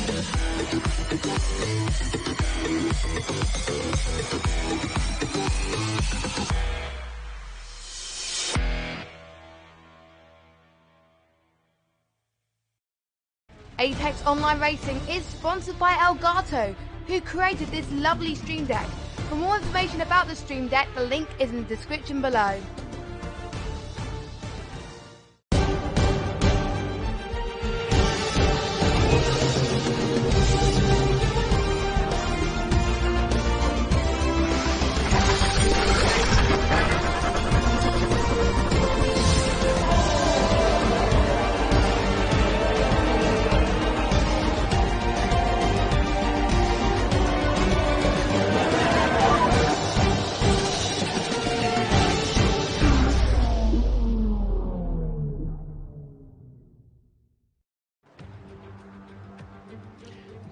Apex Online Racing is sponsored by Elgato, who created this lovely Stream Deck. For more information about the Stream Deck, the link is in the description below.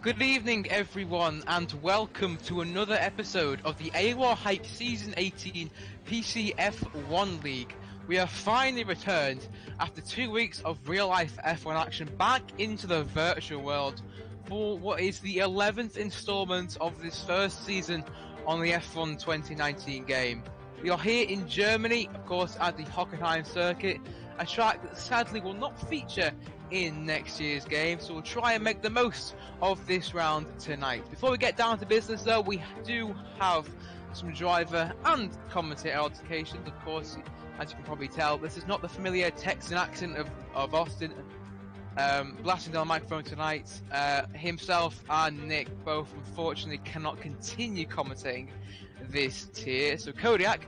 Good evening everyone and welcome to another episode of the AOR Hype Season 18 PC F1 League. We have finally returned after 2 weeks of real life F1 action back into the virtual world for what is the 11th installment of this first season on the F1 2019 game. We are here in Germany, of course, at the Hockenheimring circuit, a track that sadly will not feature in next year's game, so we'll try and make the most of this round tonight. Before we get down to business though, we do have some driver and commentator altercations. Of course, as you can probably tell, this is not the familiar Texan accent of Austin blasting down the microphone tonight. Himself and Nick both unfortunately cannot continue commentating this tier, so Kodiak,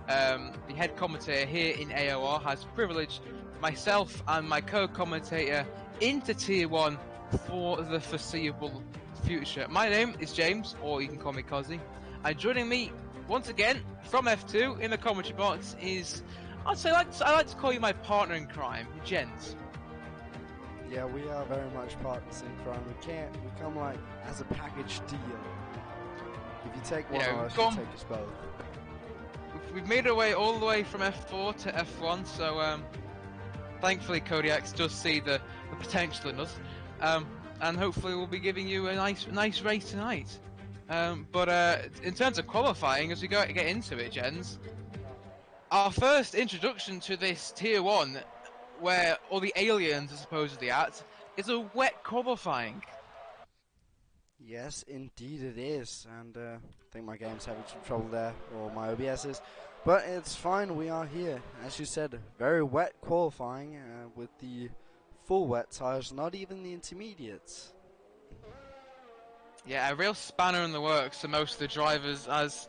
the head commentator here in AOR, has privileged myself and my co-commentator into Tier 1 for the foreseeable future. My name is James, or you can call me Cozzy, and joining me once again from F2 in the commentary box is, I like to call you my partner in crime, Jens. Yeah, we are very much partners in crime. We come like as a package deal. If you take one of us, you take us both. We've made our way all the way from F4 to F1, so thankfully Kodiak does see the potential in us, and hopefully we'll be giving you a nice race tonight. But in terms of qualifying, as we get into it, Jens, our first introduction to this Tier 1, where all the aliens are supposedly at, is a wet qualifying. Yes, indeed it is, and I think my game's having some trouble there, or my OBS is. But it's fine, we are here. As you said, very wet qualifying with the full wet tires, not even the intermediates. Yeah, a real spanner in the works for most of the drivers, as...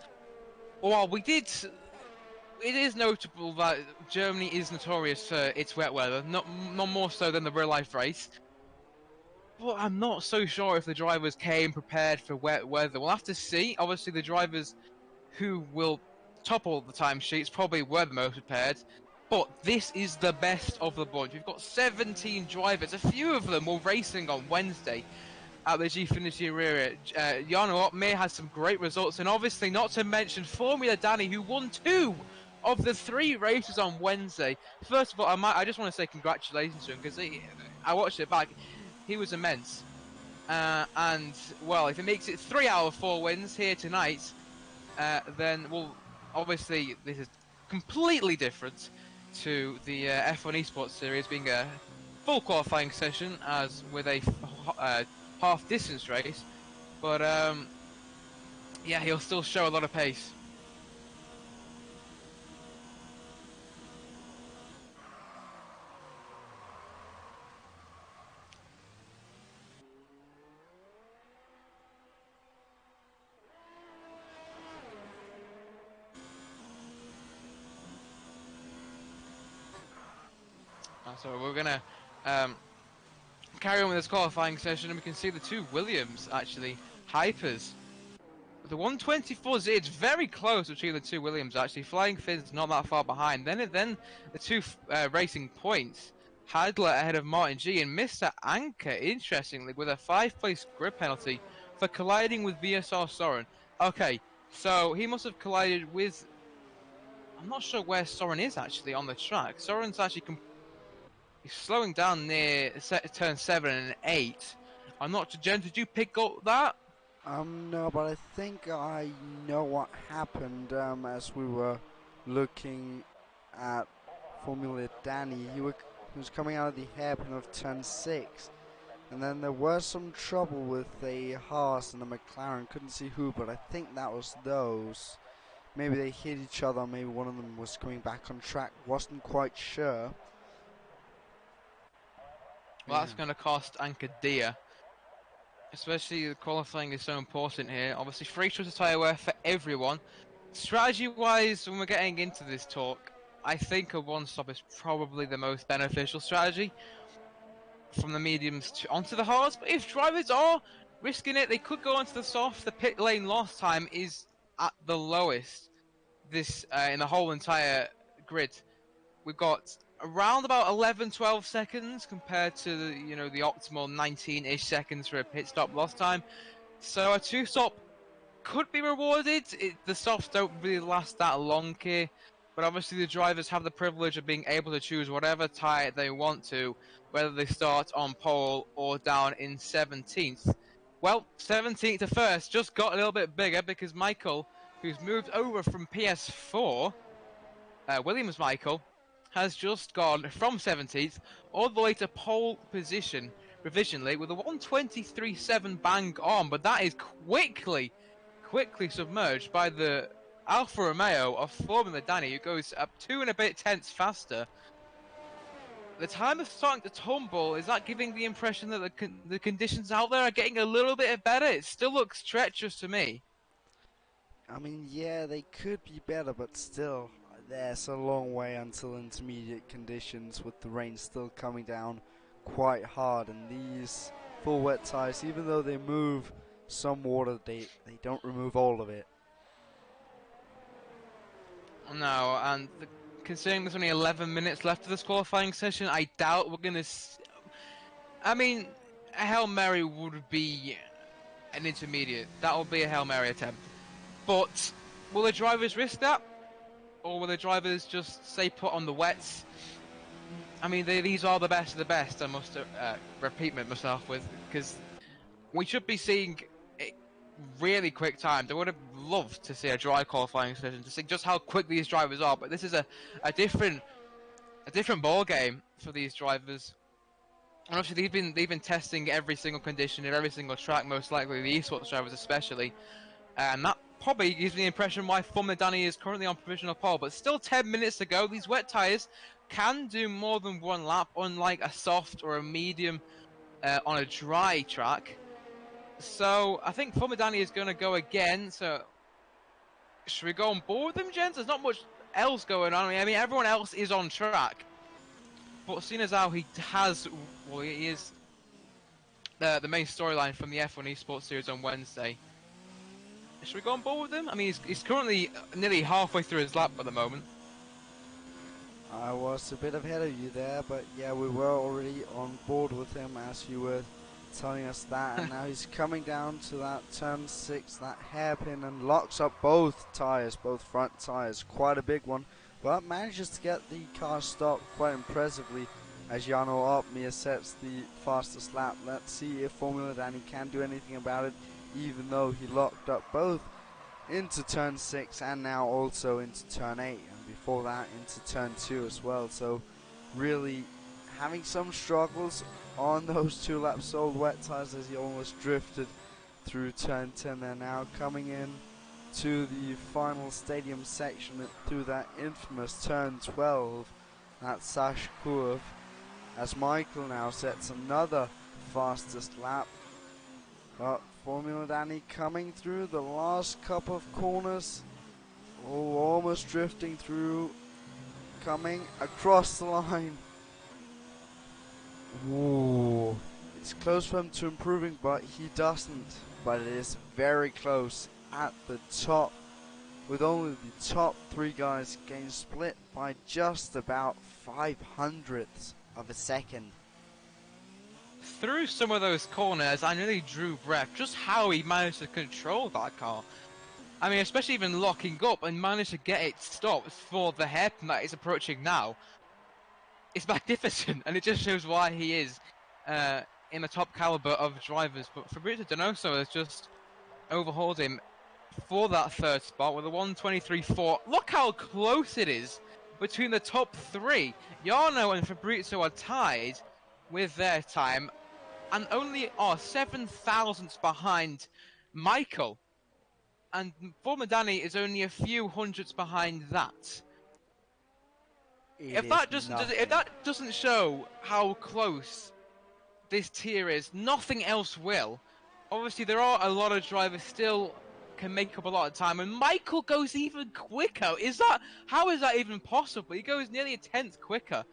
Well, it is notable that Germany is notorious for its wet weather, not more so than the real life race. But I'm not so sure if the drivers came prepared for wet weather. We'll have to see. Obviously, the drivers who will top all the timesheets probably were the most prepared, but this is the best of the bunch. We've got 17 drivers. A few of them were racing on Wednesday at the Gfinity Arena. Jarno Ottmeier has some great results, and obviously not to mention Formula Danny, who won 2 of the 3 races on Wednesday. First of all, I just want to say congratulations to him, because I watched it back. He was immense, and well, if he makes it 3 out of 4 wins here tonight, then we'll... Obviously, this is completely different to the F1 Esports Series being a full qualifying session, as with a half-distance race. But yeah, he'll still show a lot of pace. So we're gonna carry on with this qualifying session, and we can see the 2 Williams actually hypers. The 124Z, it's very close between the 2 Williams actually. Flying Finn's not that far behind. Then the 2 Racing Points, Hadler ahead of Martin G, and Mr. Anker, interestingly, with a 5-place grid penalty for colliding with VSR Soren. Okay, so he must have collided with... I'm not sure where Soren is actually on the track. Soren's actually he's slowing down near turn 7 and 8. I'm not sure, Jen, did you pick up that? No, but I think I know what happened as we were looking at Formula Danny. He was coming out of the hairpin of turn 6, and then there was some trouble with a Haas and a McLaren. Couldn't see who, but I think that was those. Maybe they hit each other, maybe one of them was coming back on track. Wasn't quite sure. Well, that's going to cost Anchor dear. Especially the qualifying is so important here. Obviously, free choice of tyre wear for everyone. Strategy-wise, when we're getting into this talk, I think a one-stop is probably the most beneficial strategy. From the mediums onto the hards, but if drivers are risking it, they could go onto the soft. The pit lane loss time is at the lowest this in the whole entire grid. We've got around about 11-12 seconds compared to the optimal 19-ish seconds for a pit stop loss time. So a two-stop could be rewarded. The softs don't really last that long here, but obviously the drivers have the privilege of being able to choose whatever tyre they want to, whether they start on pole or down in 17th. Well, 17th to first just got a little bit bigger because Michael, who's moved over from PS4, Williams Michael, has just gone from 17th all the way to pole position provisionally with a 123.7 bang on, but that is quickly submerged by the Alfa Romeo of Formula Danny, who goes up 2 and a bit tenths faster. The time is starting to tumble. Is that giving the impression that the conditions out there are getting a little bit better? It still looks treacherous to me. I mean, yeah, they could be better, but still, there's a long way until intermediate conditions with the rain still coming down quite hard. And these full wet tires, even though they move some water, they don't remove all of it. No, and considering there's only 11 minutes left of this qualifying session, I doubt we're going to... I mean, a Hail Mary would be an intermediate. That would be a Hail Mary attempt. But will the drivers risk that? Or will the drivers just stay put on the wets? I mean, these are the best of the best, I must repeat myself with, because we should be seeing really quick times. I would have loved to see a dry qualifying session to see just how quick these drivers are, but this is a different ball game for these drivers. And obviously they've been testing every single condition at every single track, most likely the esports drivers especially, and that probably gives me the impression why Formula Danny is currently on provisional pole. But still 10 minutes to go. These wet tyres can do more than one lap, unlike a soft or a medium on a dry track. So I think Formula Danny is going to go again. So should we go on board with them, gents? There's not much else going on. I mean, everyone else is on track. But seeing as how he is the main storyline from the F1 Esports Series on Wednesday. Should we go on board with him? I mean, he's currently nearly halfway through his lap at the moment. I was a bit ahead of you there, but yeah, we were already on board with him as you were telling us that. And now he's coming down to that turn 6, that hairpin, and locks up both tyres, both front tyres. Quite a big one, but manages to get the car stopped quite impressively as Jarno Opmeer sets the fastest lap. Let's see if Formula Danny can do anything about it, even though he locked up both into turn 6 and now also into turn 8, and before that into turn 2 as well. So really having some struggles on those 2 laps old wet tires as he almost drifted through turn 10. They're now coming in to the final stadium section through that infamous turn 12, that Sash curve, as Michael now sets another fastest lap. But Formula Danny coming through the last couple of corners. Oh, almost drifting through. Coming across the line. Ooh. It's close for him to improving, but he doesn't. But it is very close at the top, with only the top 3 guys getting split by just about 500ths of a second. Through some of those corners, I nearly drew breath. Just how he managed to control that car. I mean, especially even locking up and managed to get it stopped for the hairpin that is approaching now. It's magnificent, and it just shows why he is in the top caliber of drivers, but Fabrizio Donoso has just overhauled him for that third spot with a 1:23.4. Look how close it is between the top three. Jarno and Fabrizio are tied with their time and only are 7 thousandths behind Michael. And former Danny is only a few hundredths behind that. If that doesn't show how close this tier is, nothing else will. Obviously, there are a lot of drivers still can make up a lot of time, and Michael goes even quicker. How is that even possible? He goes nearly a tenth quicker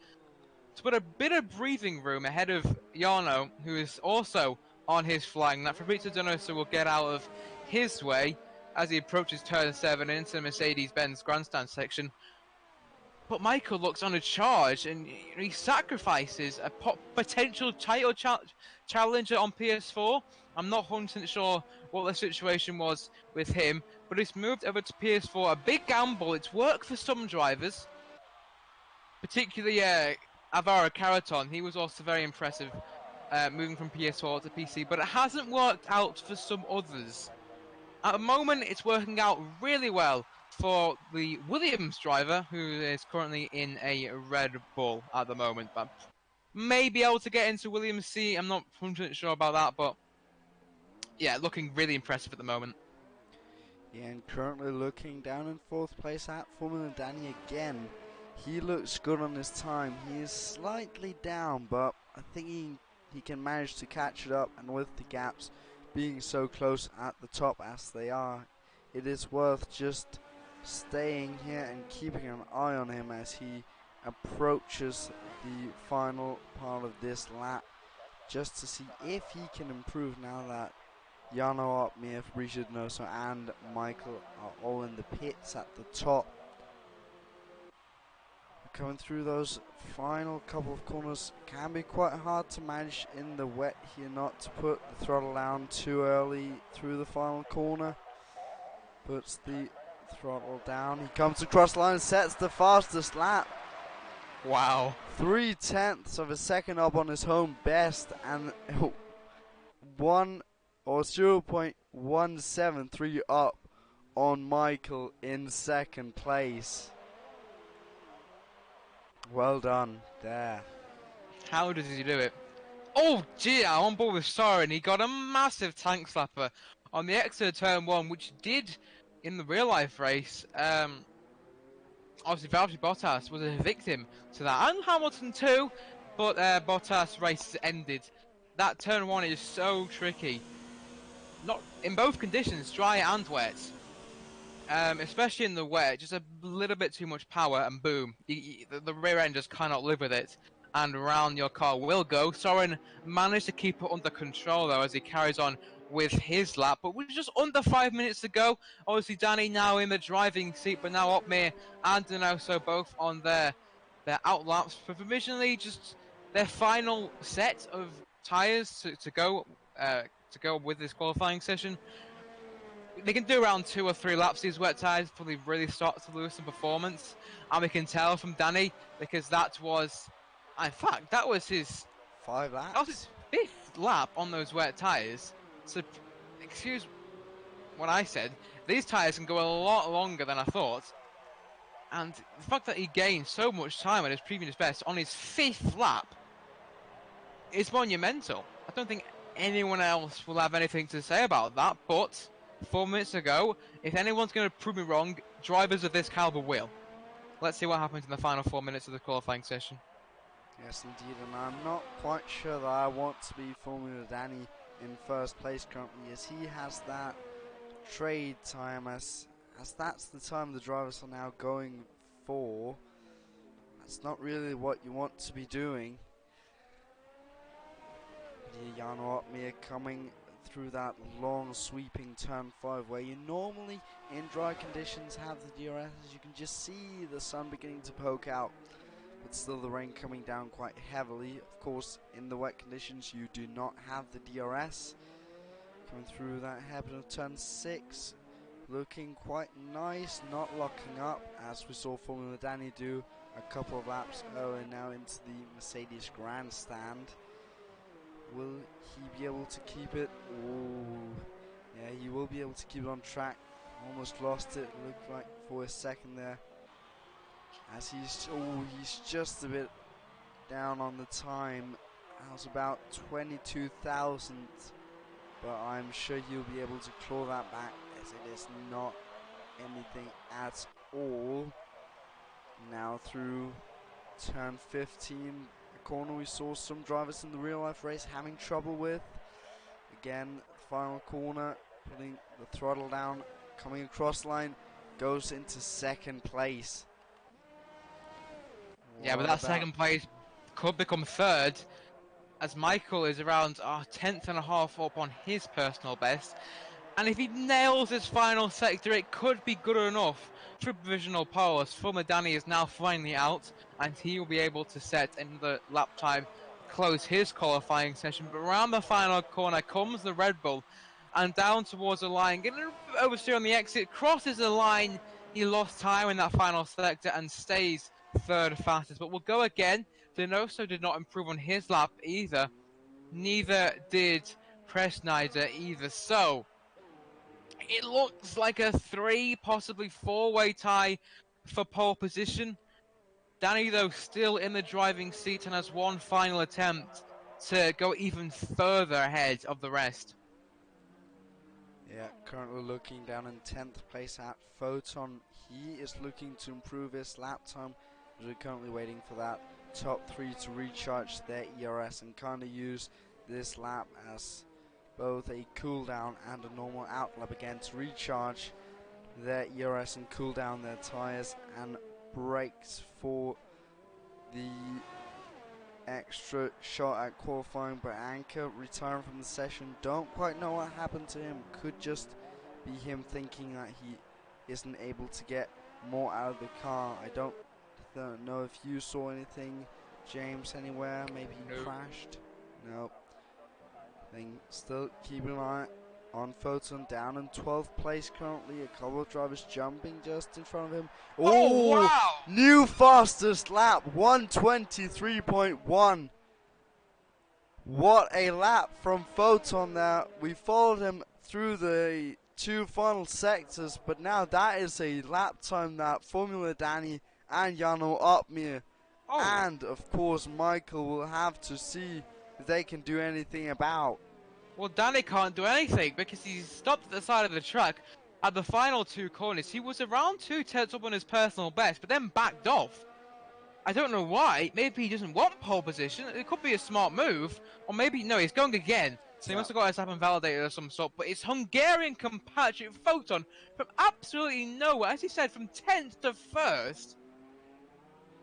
to put a bit of breathing room ahead of Jarno, who is also on his flying. That Fabrizio Donoso will get out of his way as he approaches turn 7 into the Mercedes-Benz grandstand section. But Michael looks on a charge, and he sacrifices a potential title challenger on PS4. I'm not 100% sure what the situation was with him, but he's moved over to PS4. A big gamble. It's worked for some drivers, particularly Alvaro Carreton. He was also very impressive, moving from PS4 to PC, but it hasn't worked out for some others. At the moment, it's working out really well for the Williams driver, who is currently in a Red Bull at the moment. But may be able to get into Williams C. I'm not 100% sure about that, but yeah, looking really impressive at the moment. Yeah, and currently looking down in 4th place at Formula Danny again. He looks good on his time. He is slightly down, but I think he can manage to catch it up, and with the gaps being so close at the top as they are, it is worth just staying here and keeping an eye on him as he approaches the final part of this lap, just to see if he can improve now that Jarno, Opmir, Fabrizio Donoso and Michael are all in the pits at the top. Coming through those final couple of corners can be quite hard to manage in the wet here, not to put the throttle down too early through the final corner. Puts the throttle down. He comes across the line and sets the fastest lap. Wow. 3/10 of a second up on his home best, and 0.173 up on Michael in second place. Well done there. How does he do it? Oh dear, on board with Soren, he got a massive tank slapper on the exit of turn 1, which did, in the real life race, obviously Valtteri Bottas was a victim to that, and Hamilton too, but Bottas' race ended. That turn 1 is so tricky. Not in both conditions, dry and wet. Especially in the wet, just a little bit too much power, and boom, the rear end just cannot live with it, and around your car will go. Soren managed to keep it under control though as he carries on with his lap, but with just under 5 minutes to go. Obviously Danny now in the driving seat, but now Opmir and Donoso both on their out laps for provisionally just their final set of tyres to go with this qualifying session. They can do around 2 or 3 laps. These wet tyres before they really start to lose some performance, and we can tell from Danny because that was, in fact, that was his 5 laps. That was his 5th lap on those wet tyres. So, excuse what I said. These tyres can go a lot longer than I thought, and the fact that he gained so much time on his previous best on his 5th lap is monumental. I don't think anyone else will have anything to say about that, but 4 minutes ago, if anyone's going to prove me wrong, drivers of this caliber will. Let's see what happens in the final 4 minutes of the qualifying session. Yes, indeed, and I'm not quite sure that I want to be Formula Danny in first place currently, as he has that trade time, as that's the time the drivers are now going for. That's not really what you want to be doing. Jarno Opmir coming through that long sweeping turn 5 where you normally in dry conditions have the DRS. You can just see the sun beginning to poke out, but still the rain coming down quite heavily. Of course, in the wet conditions you do not have the DRS. Coming through that hairpin of turn 6, looking quite nice, not locking up as we saw Formula Danny do a couple of laps earlier now into the Mercedes grandstand. Will he be able to keep it? Ooh. Yeah, he will be able to keep it on track. Almost lost it, looked like, for a second there. As he's just a bit down on the time. That was about 22 thousandths. But I'm sure he'll be able to claw that back, as it is not anything at all. Now through turn 15, a corner we saw some drivers in the real life race having trouble with. Again, final corner, putting the throttle down, coming across line, goes into second place. Yeah, but that second place could become third, as Michael is around a tenth and a half up on his personal best. And if he nails this final sector, it could be good enough for provisional pole, as former Danny is now finally out, and he will be able to set another lap time, close his qualifying session. But around the final corner comes the Red Bull, and down towards the line, getting a oversteer on the exit, crosses the line. He lost time in that final sector and stays third fastest. But we'll go again. Denoso did not improve on his lap either. Neither did Presnider either. So it looks like a 3, possibly 4-way tie for pole position. Danny, though, still in the driving seat and has one final attempt to go even further ahead of the rest. Yeah, currently looking down in 10th place at Photon. He is looking to improve his lap time. We're currently waiting for that top 3 to recharge their ERS and kind of use this lap as both a cool down and a normal out lap again to recharge their ERS and cool down their tires and brakes for the extra shot at qualifying. But Anchor retiring from the session, don't quite know what happened to him. Could just be him thinking that he isn't able to get more out of the car. I don't know if you saw anything, James, anywhere. Maybe he crashed. Nope. Then still keeping an eye on Photon, down in 12th place currently. A couple of drivers jumping just in front of him. Oh, wow! New fastest lap, 1:23.1. What a lap from Photon there. We followed him through the 2 final sectors, but now that is a lap time that Formula Danny and Jano Opmir and of course Michael will have to see if they can do anything about. Well, Danny can't do anything because he's stopped at the side of the track at the final 2 corners. He was around 2 tenths up on his personal best, but then backed off. I don't know why. Maybe he doesn't want pole position. It could be a smart move. Or maybe, no, he's going again. So he must have got his happen validated of some sort. But it's Hungarian compatriot Photon from absolutely nowhere. As he said, from 10th to 1st.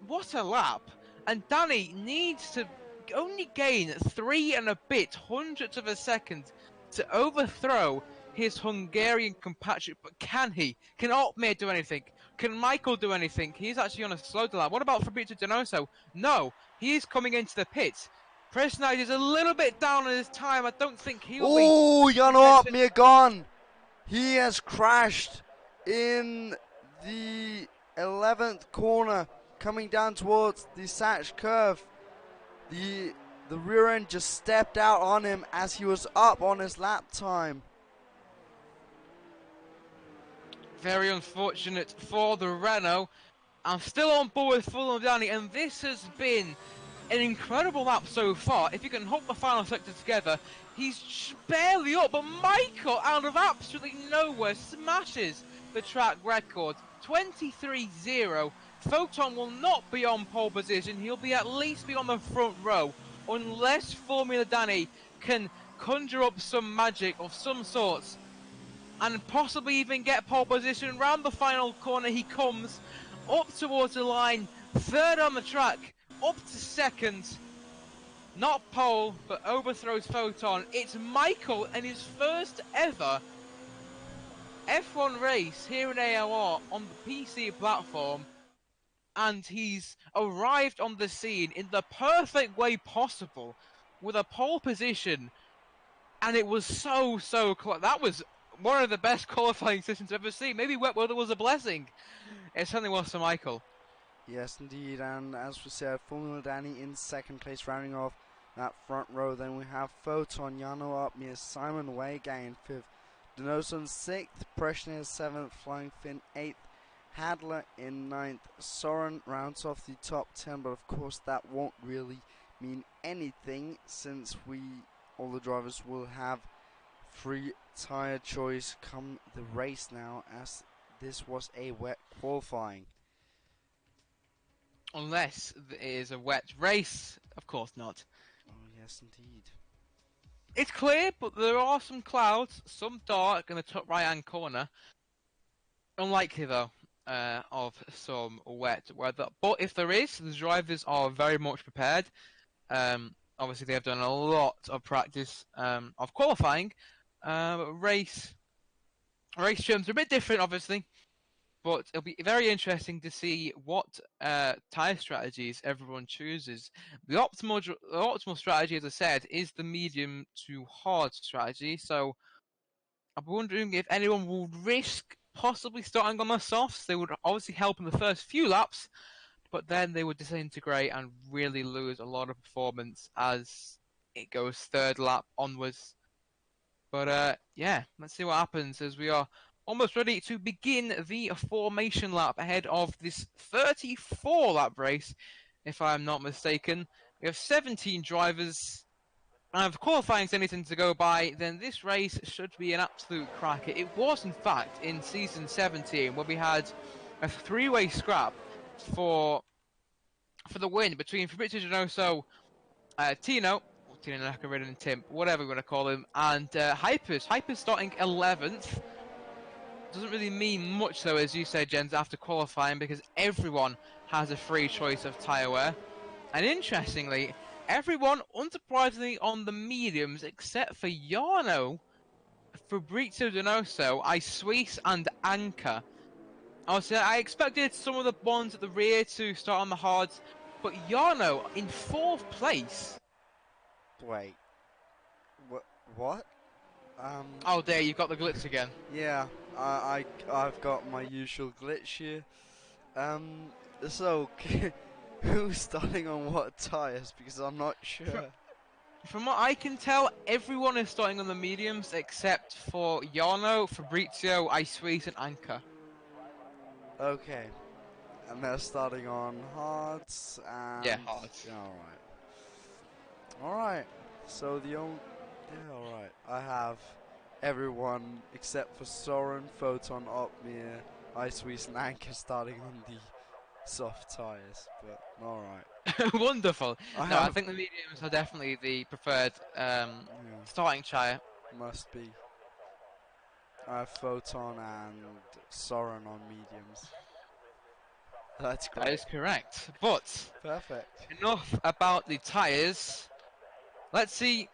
What a lap. And Danny needs to only gain 3 and a bit hundredths of a second to overthrow his Hungarian compatriot. But can he? Can Opmir do anything? Can Michael do anything? He's actually on a slow lap. What about Fabrizio Donoso? No, he's coming into the pits. Presnider is a little bit down on his time. I don't think he'll be. Oh, Jano Opmir gone. He has crashed in the 11th corner, coming down towards the Satch curve. The rear end just stepped out on him as he was up on his lap time. Very unfortunate for the Renault. I'm still on board with Fulham Danny, and this has been an incredible lap so far. If you can hook the final sector together, he's barely up, but Michael, out of absolutely nowhere, smashes the track record. 23.0. Photon will not be on pole position. He'll be at least be on the front row, unless Formula Danny can conjure up some magic of some sorts and possibly even get pole position. Round the final corner he comes, up towards the line, 3rd on the track, up to 2nd. Not pole, but overthrows Photon. It's Michael and his first ever F1 race here in AOR on the PC platform. And he's arrived on the scene in the perfect way possible, with a pole position. And it was so close. That was one of the best qualifying sessions I've ever seen. Maybe wet weather was a blessing. It certainly was for Michael. Yes, indeed. And as we said, Formula Danny in 2nd place, rounding off that front row. Then we have Photon, Jano up near Simon Wega in 5th, Denoson 6th, Preshner 7th, Flying Finn 8th, Hadler in 9th, Soren rounds off the top 10, but of course that won't really mean anything since all the drivers will have free tyre choice come the race now, as this was a wet qualifying. Unless it is a wet race, of course not. Oh yes indeed. It's clear, but there are some clouds, some dark in the top right-hand corner. Unlikely though, of some wet weather. But if there is, the drivers are very much prepared. Obviously, they have done a lot of practice of qualifying. Race terms are a bit different, obviously, but it'll be very interesting to see what tyre strategies everyone chooses. The optimal strategy, as I said, is the medium to hard strategy. So I'm wondering if anyone will risk possibly starting on the softs. They would obviously help in the first few laps, but then they would disintegrate and really lose a lot of performance as it goes third lap onwards. But yeah, let's see what happens as we are almost ready to begin the formation lap ahead of this 34-lap race, if I'm not mistaken. We have 17 drivers, and if qualifying is anything to go by, then this race should be an absolute cracker. It was, in fact, in season 17, where we had a three-way scrap for the win between Fabrizio Genoso, Tino Nakamura and Tim, whatever we want to call him, and Hypers. Hypers starting 11th. Doesn't really mean much though, as you said, Jens, after qualifying, because everyone has a free choice of tyre wear. And interestingly, everyone, unsurprisingly, on the mediums, except for Jarno, Fabrizio Donoso, Isuisse, and Anka. Obviously, I expected some of the ones at the rear to start on the hards, but Jarno in 4th place. Wait. What? Oh, there, you've got the glitch again. Yeah, I've got my usual glitch here. So who's starting on what tyres? Because I'm not sure. From what I can tell, everyone is starting on the mediums except for Jarno, Fabrizio, Isuisse, and Anka. Okay, and they're starting on hards and Yeah, hards. Yeah, all right. So all right. I have everyone except for Soren, Photon, Opmir, Isuisse, and Anka starting on the soft tyres. But all right. Wonderful. I think the mediums are definitely the preferred starting tyre. Must be. I have Photon and Soren on mediums. That's great. That is correct. But Perfect. enough about the tyres. Let's see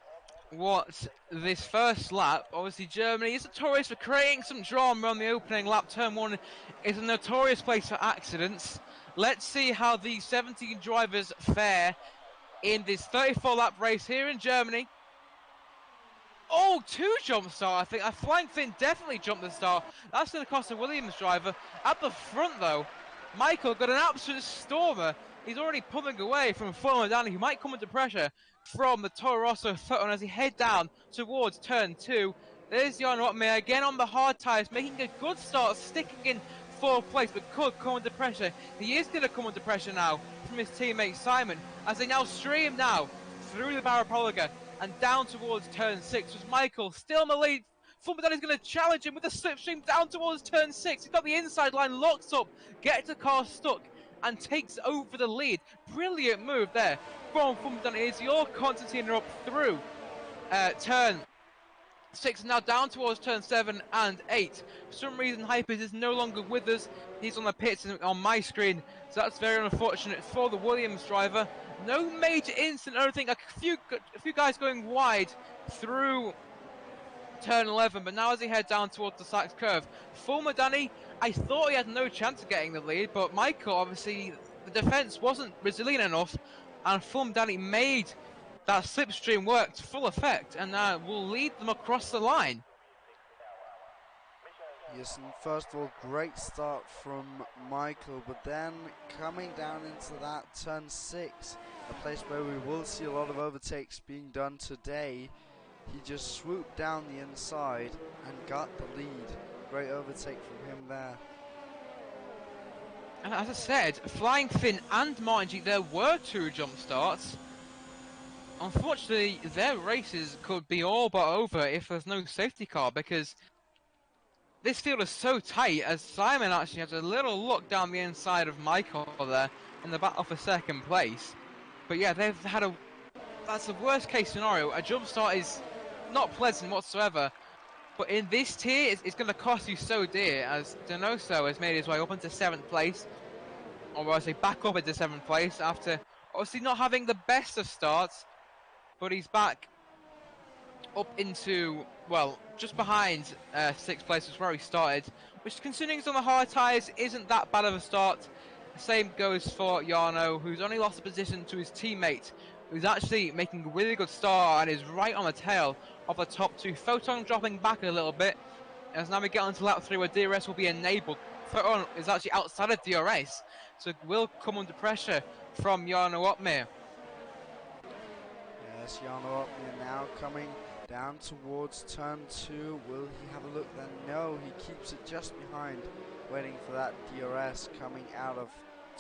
what this first lap. Obviously, Germany is notorious for creating some drama on the opening lap. Turn 1 is a notorious place for accidents. Let's see how these 17 drivers fare in this 34-lap race here in Germany. Oh, 2 jump start, I think. A flying fin definitely jumped the start. That's going to cost a Williams driver. At the front, though, Michael got an absolute stormer. He's already pulling away from Fulham Danny, who might come into pressure from the Toro Rosso Photon as he head down towards turn 2. There's Jan Rotmeier again on the hard tyres, making a good start, sticking in 4th place, but could come under pressure. He is going to come under pressure now from his teammate Simon, as they now stream now through the Barapolaga and down towards turn 6. Was Michael still in the lead? Fulham is going to challenge him with a slipstream down towards turn 6. He's got the inside line locked up, gets the car stuck, and takes over the lead. Brilliant move there from Fulham. Is your Constantine up through turn 6, now down towards turn 7 and 8. For some reason, Hypers is no longer with us. He's on the pits on my screen, so that's very unfortunate for the Williams driver. No major incident or anything. A few guys going wide through turn 11, but now as he heads down towards the Sachs curve, Fulmer Danny, I thought he had no chance of getting the lead, but Michael, obviously, the defence wasn't resilient enough, and Fulmer Danny made that slipstream work to full effect, and will lead them across the line. Yes, and first of all, great start from Michael, but then coming down into that turn 6, a place where we will see a lot of overtakes being done today, he just swooped down the inside and got the lead. Great overtake from him there. And as I said, Flying Finn and Martin G, there were 2 jump starts. Unfortunately, their races could be all but over if there's no safety car, because this field is so tight, as Simon actually has a little look down the inside of Michael there in the battle for second place. But yeah, they've had that's the worst case scenario. A jump start is not pleasant whatsoever. But in this tier, it's going to cost you so dear, as Donoso has made his way up into 7th place, or I say back up into 7th place after obviously not having the best of starts, but he's back up into, well, just behind 6th place, is where he started, which, considering he's on the hard tyres, isn't that bad of a start. The same goes for Jarno, who's only lost a position to his teammate, who's actually making a really good start and is right on the tail of the top 2. Photon dropping back a little bit, as now we get onto lap 3 where DRS will be enabled. Photon is actually outside of DRS, so will come under pressure from Jarno Opmeer. Yes, Jarno Opmeer now coming down towards turn 2. Will he have a look then? No, he keeps it just behind, waiting for that DRS coming out of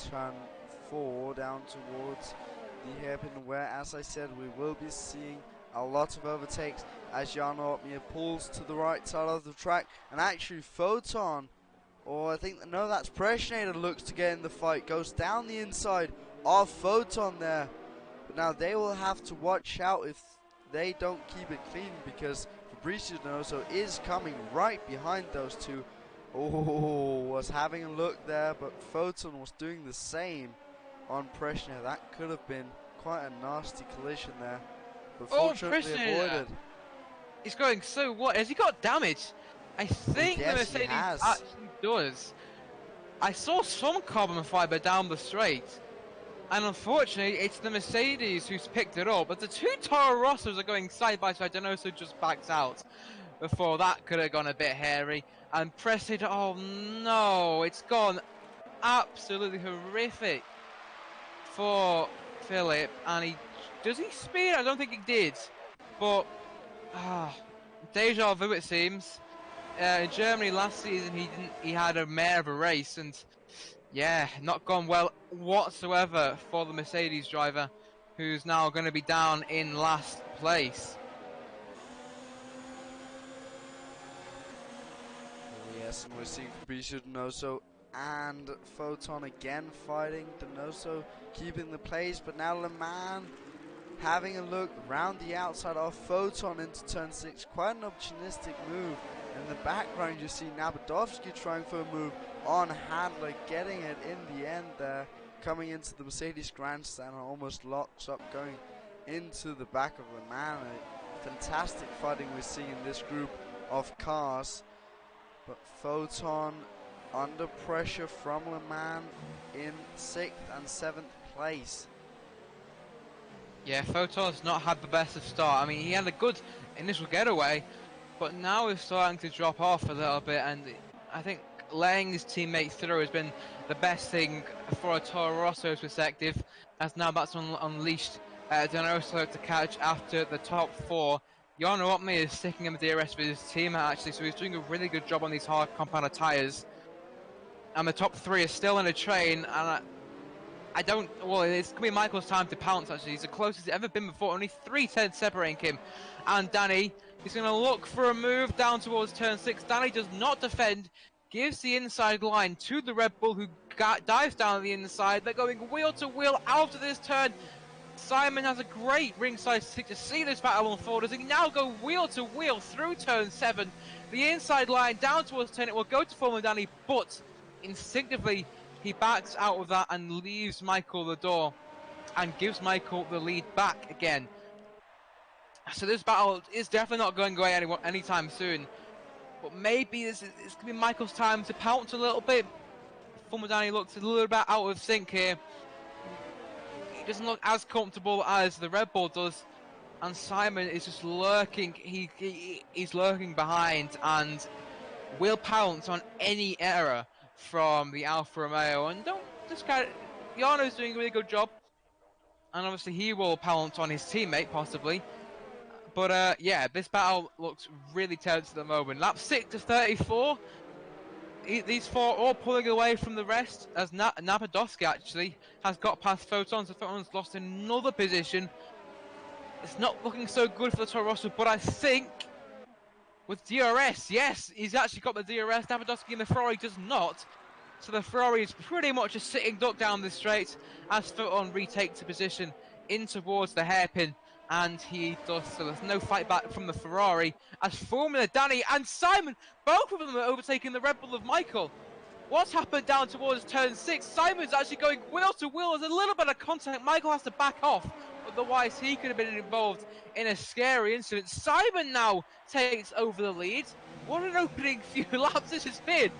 turn 4 down towards the hairpin, where, as I said, we will be seeing a lot of overtakes as Jarno Opmeer pulls to the right side of the track, and actually Photon, or I think, no, that's Preshnader, looks to get in the fight, goes down the inside of Photon there. But now they will have to watch out if they don't keep it clean, because Fabricio Donoso is coming right behind those 2. Oh, was having a look there, but Photon was doing the same on Preshnader. That could have been quite a nasty collision there, but fortunately avoided. He's going so what? Has he got damage? I think yes, the Mercedes he has. actually does. I saw some carbon fibre down the straight, and unfortunately it's the Mercedes who's picked it up, but the 2 Toro Rossos are going side by side. Donoso just backs out before that could have gone a bit hairy, and Preston, oh no, it's gone absolutely horrific for Philip, and does he speed? I don't think he did, but deja vu it seems. In Germany last season he had a mare of a race, and yeah, not gone well whatsoever for the Mercedes driver, who's now going to be down in last place. Yes, and we're seeing Fabricio Donoso and Photon again fighting. Donoso keeping the pace, but now Le Mans having a look round the outside of Photon into turn 6. Quite an opportunistic move. In the background you see Nabadovsky trying for a move on Handler, getting it in the end there, coming into the Mercedes grandstand and almost locks up, going into the back of Le Mans. Fantastic fighting we're seeing in this group of cars. But Photon under pressure from Le Mans in 6th and 7th place. Yeah, Photon's not had the best of start. I mean, he had a good initial getaway, but now he's starting to drop off a little bit, and I think letting his teammate through has been the best thing for a Toro Rosso's perspective, as now that's unleashed Donoso to catch after the top 4. Jarno Opmeer is sticking him with DRS with his team actually, so he's doing a really good job on these hard compound tyres. And the top 3 is still in a train, and I don't, well, it's going to be Michael's time to pounce actually. He's the closest he's ever been before, only 3 tenths separating him. And Danny, he's going to look for a move down towards turn 6. Danny does not defend, gives the inside line to the Red Bull, who dives down the inside. They're going wheel to wheel out of this turn. Simon has a great ringside seat to see this battle unfold as he now go wheel to wheel through turn 7. The inside line down towards 10, it will go to Formula Danny, but instinctively he backs out of that and leaves Michael the door and gives Michael the lead back again. So this battle is definitely not going away anytime soon, but maybe it's going to be Michael's time to pounce a little bit. Formula Danny looks a little bit out of sync here. He doesn't look as comfortable as the Red Bull does, and Simon is just lurking. He's lurking behind, and will pounce on any error from the Alfa Romeo, and don't discount Jarno's doing a really good job, and obviously he will pounce on his teammate possibly. But yeah, this battle looks really tense at the moment. Lap 6 to 34. These four all pulling away from the rest, as Napadowski actually has got past Photons, and Photons lost another position. It's not looking so good for the Toro Rosso, but I think with DRS, yes, he's actually got the DRS. Napadowski and the Ferrari does not. So the Ferrari is pretty much a sitting duck down the straight as Photon retakes a position in towards the hairpin. And he does, so there's no fight back from the Ferrari as Formula Danny and Simon, both of them are overtaking the Red Bull of Michael. What's happened down towards turn 6? Simon's actually going wheel to wheel. There's a little bit of contact. Michael has to back off. Otherwise, he could have been involved in a scary incident. Simon now takes over the lead. What an opening few laps this has been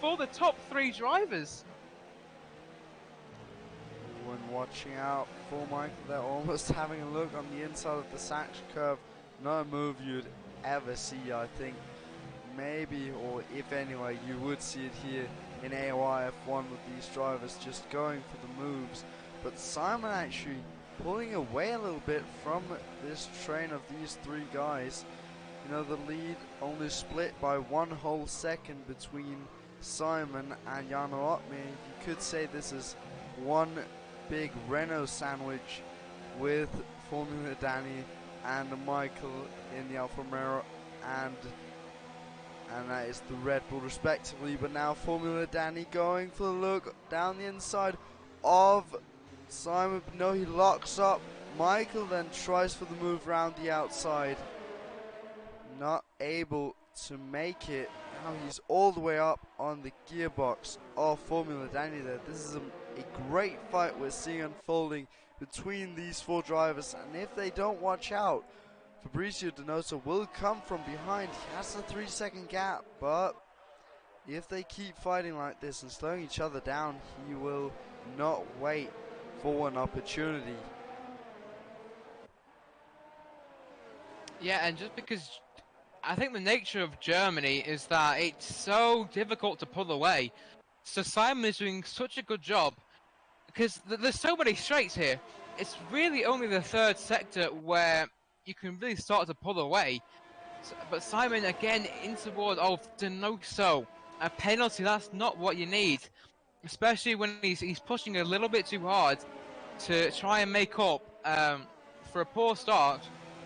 for the top 3 drivers. When watching out for Michael, they're almost having a look on the inside of the section curve. Not a move you'd ever see, I think. Maybe, or if anyway, you would see it here in AOR F1 with these drivers just going for the moves. But Simon actually pulling away a little bit from this train of these 3 guys. You know, the lead only split by 1 whole second between Simon and Jarno Opmeer. You could say this is one big Renault sandwich with Formula Danny and Michael in the Alfa Romeo and that is the Red Bull respectively. But now Formula Danny going for the look down the inside of Simon. No, he locks up. Michael then tries for the move round the outside. Not able to make it. Now he's all the way up on the gearbox of Formula Danny there. This is a great fight we're seeing unfolding between these 4 drivers, and if they don't watch out, Fabricio Donoso will come from behind. He has a 3-second gap, but if they keep fighting like this and slowing each other down, he will not wait for an opportunity. Yeah, and just because I think the nature of Germany is that it's so difficult to pull away. So Simon is doing such a good job because there's so many straights here. It's really only the 3rd sector where you can really start to pull away. So, but Simon again in toward Donoso. A penalty, that's not what you need. Especially when he's pushing a little bit too hard to try and make up for a poor start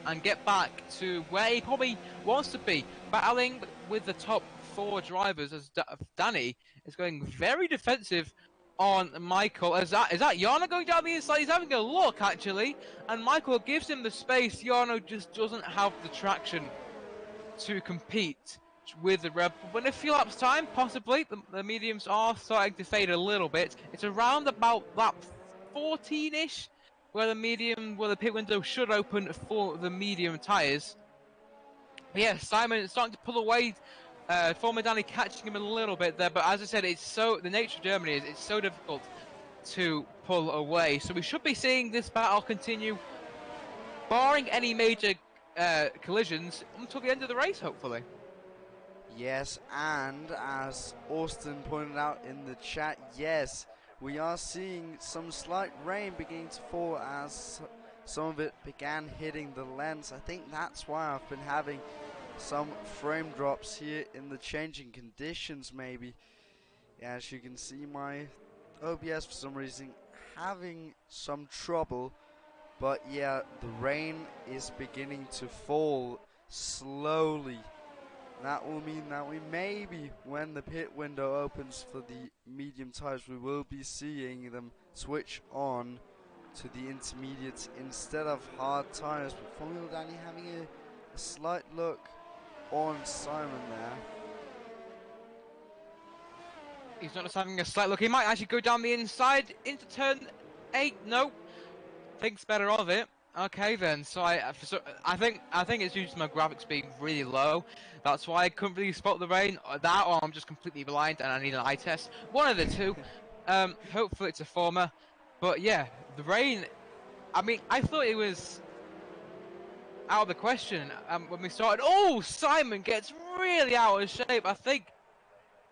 and get back to where he probably wants to be. Battling with the top 4 drivers as Danny is going very defensive on Michael. Is that Jarno going down the inside? He's having a look actually, and Michael gives him the space. Jarno just doesn't have the traction to compete with the Red Bull. But in a few laps time, possibly, the mediums are starting to fade a little bit. It's around about lap 14-ish where the pit window should open for the medium tyres. Yeah, Simon is starting to pull away. Formula Danny catching him a little bit there, but as I said, the nature of Germany is it's so difficult to pull away. So we should be seeing this battle continue, barring any major collisions, until the end of the race, hopefully. Yes, and as Austin pointed out in the chat, yes, we are seeing some slight rain beginning to fall as some of it began hitting the lens. I think that's why I've been having some frame drops here in the changing conditions maybe. As you can see, my OBS for some reason having some trouble, but yeah, the rain is beginning to fall slowly. That will mean that we maybe, when the pit window opens for the medium tyres, we will be seeing them switch on to the intermediates instead of hard tyres. But Formula Danny having a slight look on Simon there. He's not just having a slight look. He might actually go down the inside into turn 8. No, thinks better of it. Okay then. So I think it's due to my graphics being really low. That's why I couldn't really spot the rain. That, or I'm just completely blind and I need an eye test. One of the two. Hopefully it's a former. But yeah, the rain. I mean, I thought it was out of the question when we started. Oh, Simon gets really out of shape. I think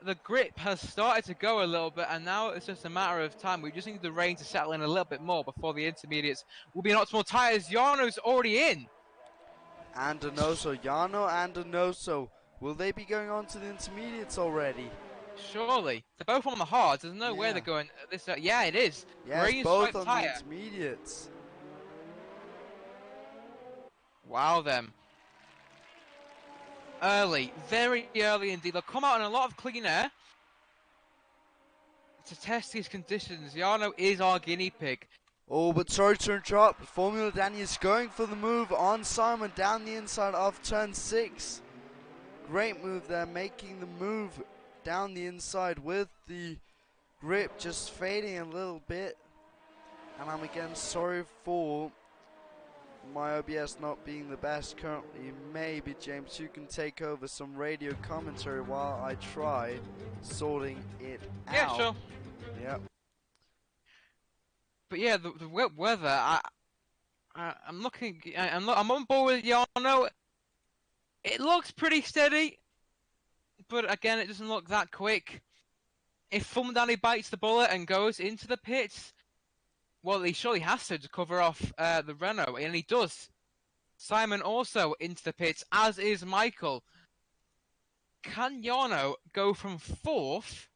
the grip has started to go a little bit, and now it's just a matter of time. We just need the rain to settle in a little bit more before the intermediates will be in optimal tyres. Jarno's already in. And Donoso, Jarno and Donoso. Will they be going on to the intermediates already? Surely. They're both on the hards. There's no way Yeah. they're going this. Yeah, it is. Yes, Green both stripe on tyre. the intermediates. Wow, them. Early, very early indeed. They'll come out in a lot of clean air to test these conditions. Jarno is our guinea pig. Oh, but sorry to interrupt. Formula Danny is going for the move on Simon down the inside of turn 6. Great move there, making the move down the inside with the grip just fading a little bit. And I'm again sorry for my OBS not being the best currently. Maybe, James, you can take over some radio commentary while I try sorting it out. Yeah, sure. Yep. But yeah, the wet weather. I'm looking. I'm on board with Jarno. It looks pretty steady, but again, it doesn't look that quick. If Fumdani bites the bullet and goes into the pits, well, he surely has to cover off the Renault, and he does. Simon also into the pits, as is Michael. Can Jarno go from 4th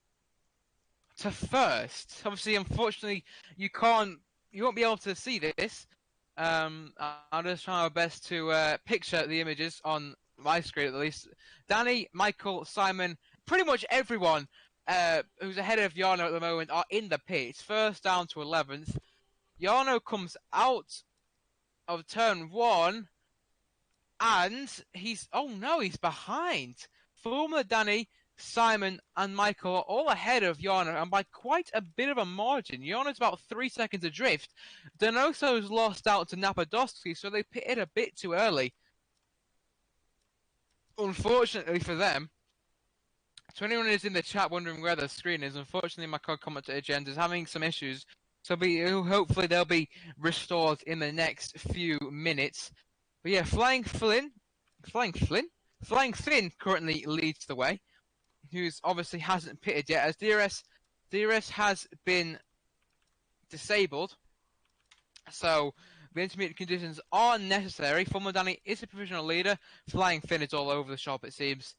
to 1st? Obviously, unfortunately, you won't be able to see this. I'll just try my best to picture the images on my screen at least. Danny, Michael, Simon, pretty much everyone who's ahead of Jarno at the moment are in the pits, 1st down to 11th. Jarno comes out of turn 1, and he's behind. Formula Danny, Simon, and Michael are all ahead of Jarno, and by quite a bit of a margin. Jarno's about 3 seconds adrift. Donoso's lost out to Napadowski, so they pitted a bit too early. Unfortunately for them, to anyone who's in the chat wondering where the screen is, unfortunately my commentator agenda is having some issues. So hopefully they'll be restored in the next few minutes. But yeah, Flying Finn currently leads the way, who's obviously hasn't pitted yet, as DRS has been disabled. So the intermediate conditions are necessary. Fulmodani is a provisional leader. Flying Finn is all over the shop, it seems.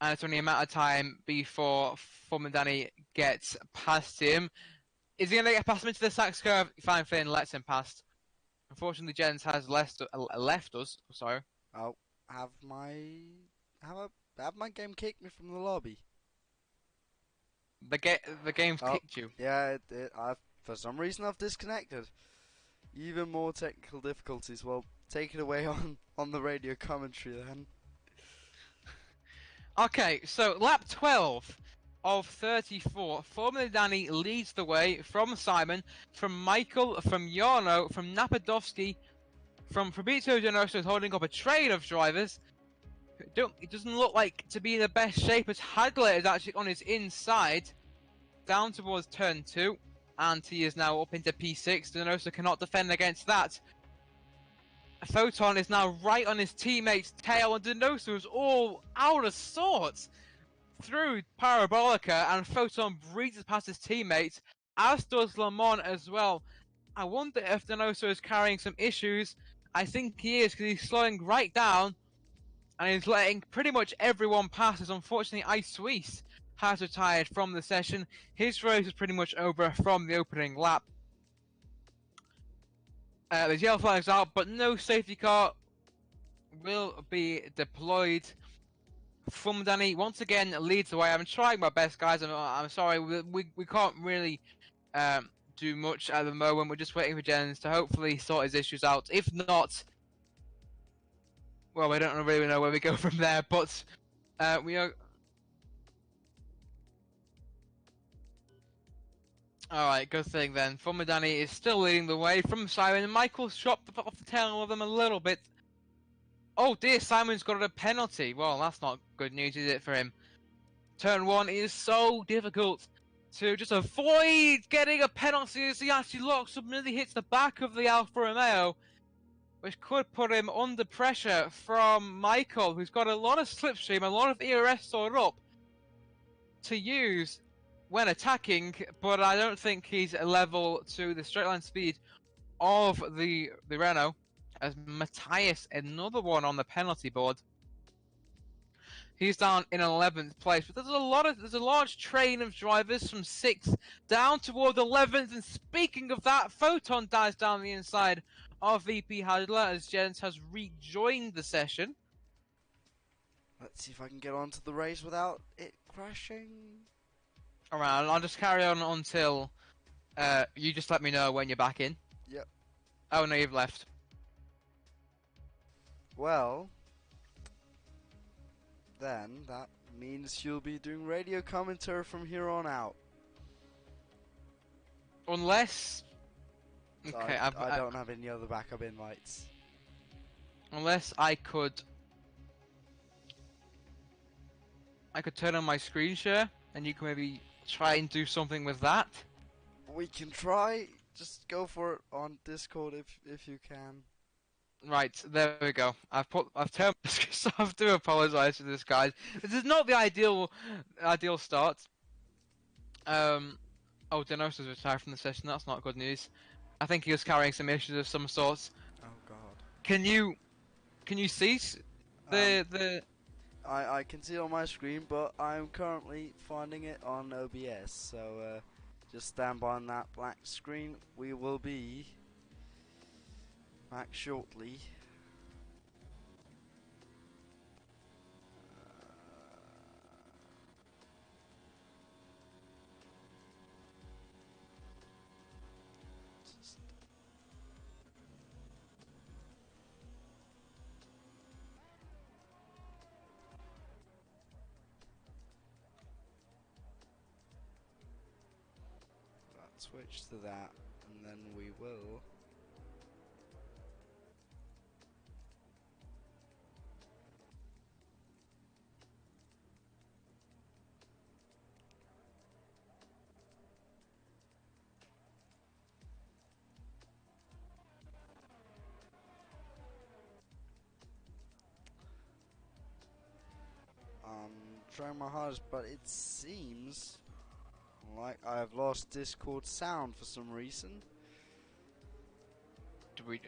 And it's only a matter of time before Fulmodani gets past him. Is he going to get past him into the sax curve? Flying Finn lets him past. Unfortunately, Jens has left us. Sorry. Oh, have my game kicked me from the lobby? The game's kicked you. Yeah, for some reason I've disconnected. Even more technical difficulties. Well, take it away on the radio commentary then. Okay, so lap 12 of 34. Formula Danny leads the way from Simon, from Michael, from Jarno, from Napadowski, from Fabrizio Donoso holding up a train of drivers. It doesn't look like to be in the best shape, as Hadler is actually on his inside, down towards turn 2, and he is now up into P6. Donoso cannot defend against that. Photon is now right on his teammate's tail, and Donoso is all out of sorts through Parabolica, and Photon breezes past his teammate, as does Lamont as well. I wonder if Donoso is carrying some issues. I think he is, because he's slowing right down, and he's letting pretty much everyone pass, as unfortunately Ice Suisse has retired from the session. His race is pretty much over from the opening lap. There's yellow flags out, but no safety car will be deployed. Fumdani once again leads the way. I'm trying my best, guys. I'm sorry, we can't really do much at the moment. We're just waiting for Jens to hopefully sort his issues out. If not, well, we don't really know where we go from there. But we are. Alright, good thing then. Fumdani is still leading the way from Simon. Michael's chopped off the tail of them a little bit. Oh dear, Simon's got a penalty. Well, that's not good news, is it, for him? Turn 1 is so difficult to just avoid getting a penalty, as he actually locks up and nearly hits the back of the Alfa Romeo, which could put him under pressure from Michael, who's got a lot of slipstream, a lot of ERS stored up. to use when attacking, but I don't think he's level to the straight line speed of the Renault. As Matthias, another one on the penalty board. He's down in 11th place, but there's a large train of drivers from 6th down toward 11th. And speaking of that, Photon dies down the inside of VP Hadler as Jens has rejoined the session. Let's see if I can get onto the race without it crashing. Alright, I'll just carry on until you just let me know when you're back in. Yep. Oh no, you've left. Well, then that means you'll be doing radio commentary from here on out. Unless... Okay, I don't have any other backup invites. Unless I could turn on my screen share, and you can maybe try and do something with that. We can try. Just go for it on Discord if you can. Right, there we go. I've turned my screen, so I have to apologise to this, guys. This is not the ideal start. Oh, Denos has retired from the session. That's not good news. I think he was carrying some issues of some sort. Oh God. Can you see the? I can see it on my screen, but I'm currently finding it on OBS. So just stand by on that black screen. We will be back shortly. Switch to that, and then we will. Trying my hardest, but it seems like I've lost Discord sound for some reason.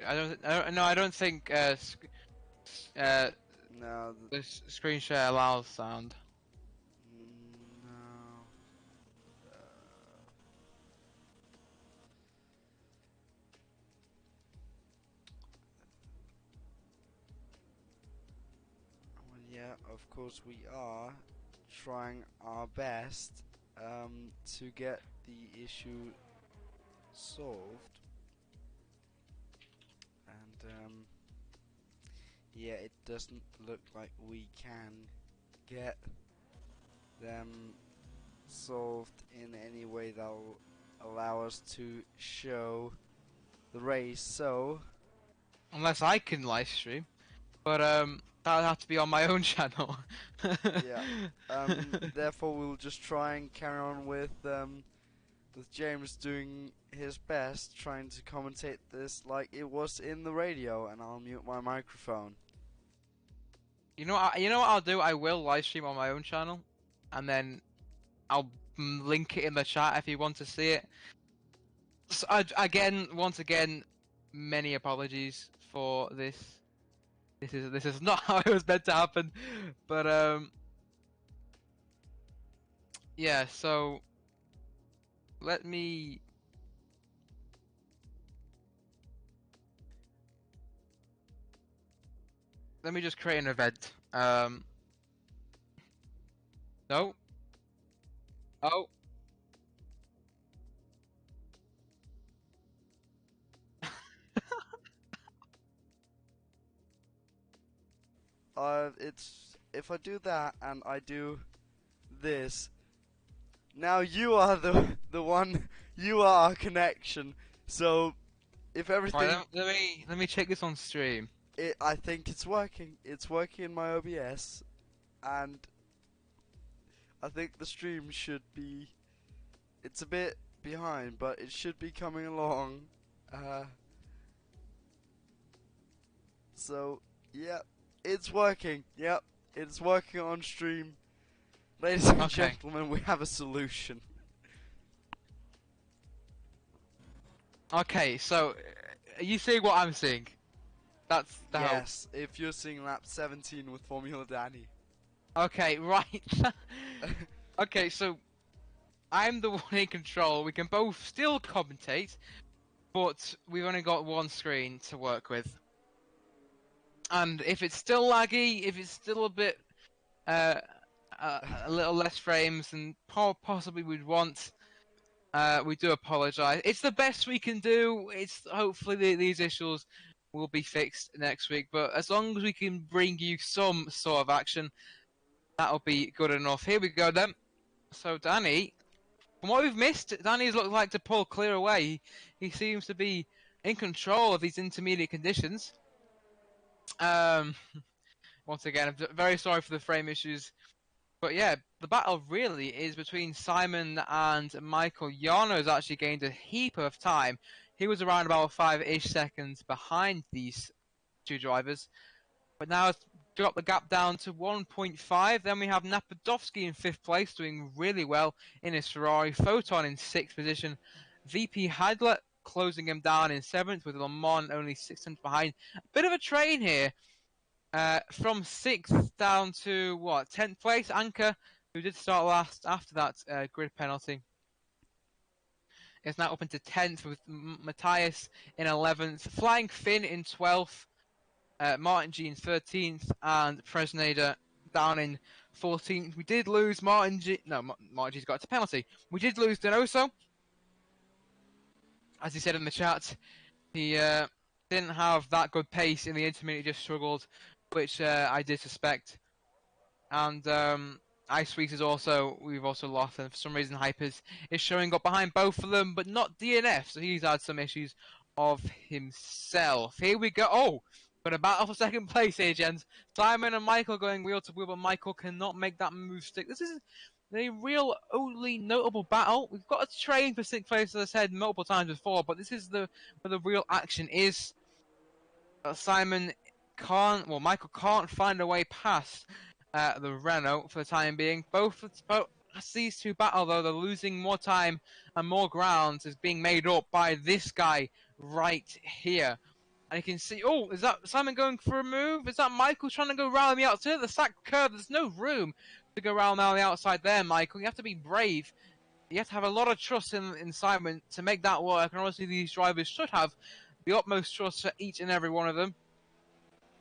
I don't think No. the screen share allows sound. No. Well, yeah, of course we are trying our best to get the issue solved, and yeah, it doesn't look like we can get them solved in any way that'll allow us to show the race. So Unless I can live stream, but that'll have to be on my own channel. yeah, therefore we'll just try and carry on with James doing his best, trying to commentate this like it was in the radio, and I'll mute my microphone. You know what I'll do? I will live stream on my own channel, and then I'll link it in the chat if you want to see it. So, once again, many apologies for this. This is not how it was meant to happen, but yeah. So let me. Let me just create an event. No. Oh. It's if I do that and I do this, now you are the one. You are our connection. So if everything, Right, let me check this on stream. I think it's working. It's working in my OBS, and I think the stream should be. It's a bit behind, but it should be coming along. So yeah, it's working. Yep, it's working on stream. Ladies and Okay. gentlemen, we have a solution. Okay, so are you seeing what I'm seeing? That's the hope. Yes, if you're seeing lap 17 with Formula Danny. Okay, right. Okay, so I'm the one in control. We can both still commentate, but we've only got one screen to work with. And if it's still laggy, if it's still a bit, uh, a little less frames than possibly we'd want, we do apologise. It's the best we can do. It's hopefully these issues will be fixed next week. But as long as we can bring you some sort of action, that'll be good enough. Here we go then. So Danny, from what we've missed, Danny's looked like to pull clear away. He seems to be in control of these intermediate conditions. Once again, I'm very sorry for the frame issues. But yeah, the battle really is between Simon and Michael. Jarno has actually gained a heap of time. He was around about 5-ish seconds behind these two drivers. But now it's dropped the gap down to 1.5. Then we have Napadovsky in 5th place, doing really well in his Ferrari. Photon in 6th position. VP Hadler closing him down in 7th, with Le Mans only 6 tenths behind. A bit of a train here. From 6th down to, what, 10th place? Anker, who did start last after that grid penalty, is now up into 10th, with Matthias in 11th. Flying Finn in 12th. Martin G in 13th, and Presnader down in 14th. We did lose Martin G. No, Martin G's got a penalty. We did lose Donoso. As he said in the chat, he didn't have that good pace in the intermediate, just struggled, which I did suspect. And Ice Sweet is also, we've also lost, and for some reason Hypers is showing up behind both of them, but not DNF, so he's had some issues of himself. Here we go. Oh! But a battle for second place here, gents. Simon and Michael going wheel to wheel, but Michael cannot make that move stick. This is a real only notable battle. We've got a train for 6th place, as I said multiple times before, but this is where the real action is. Simon can't, well, Michael can't find a way past the Renault for the time being. Both as these two battle, though, they're losing more time and more ground is being made up by this guy right here. And you can see, oh, is that Simon going for a move? Is that Michael trying to go round the outside? The sack curve, there's no room to go round the outside there, Michael. You have to be brave. You have to have a lot of trust in Simon to make that work. And honestly, these drivers should have the utmost trust for each and every one of them.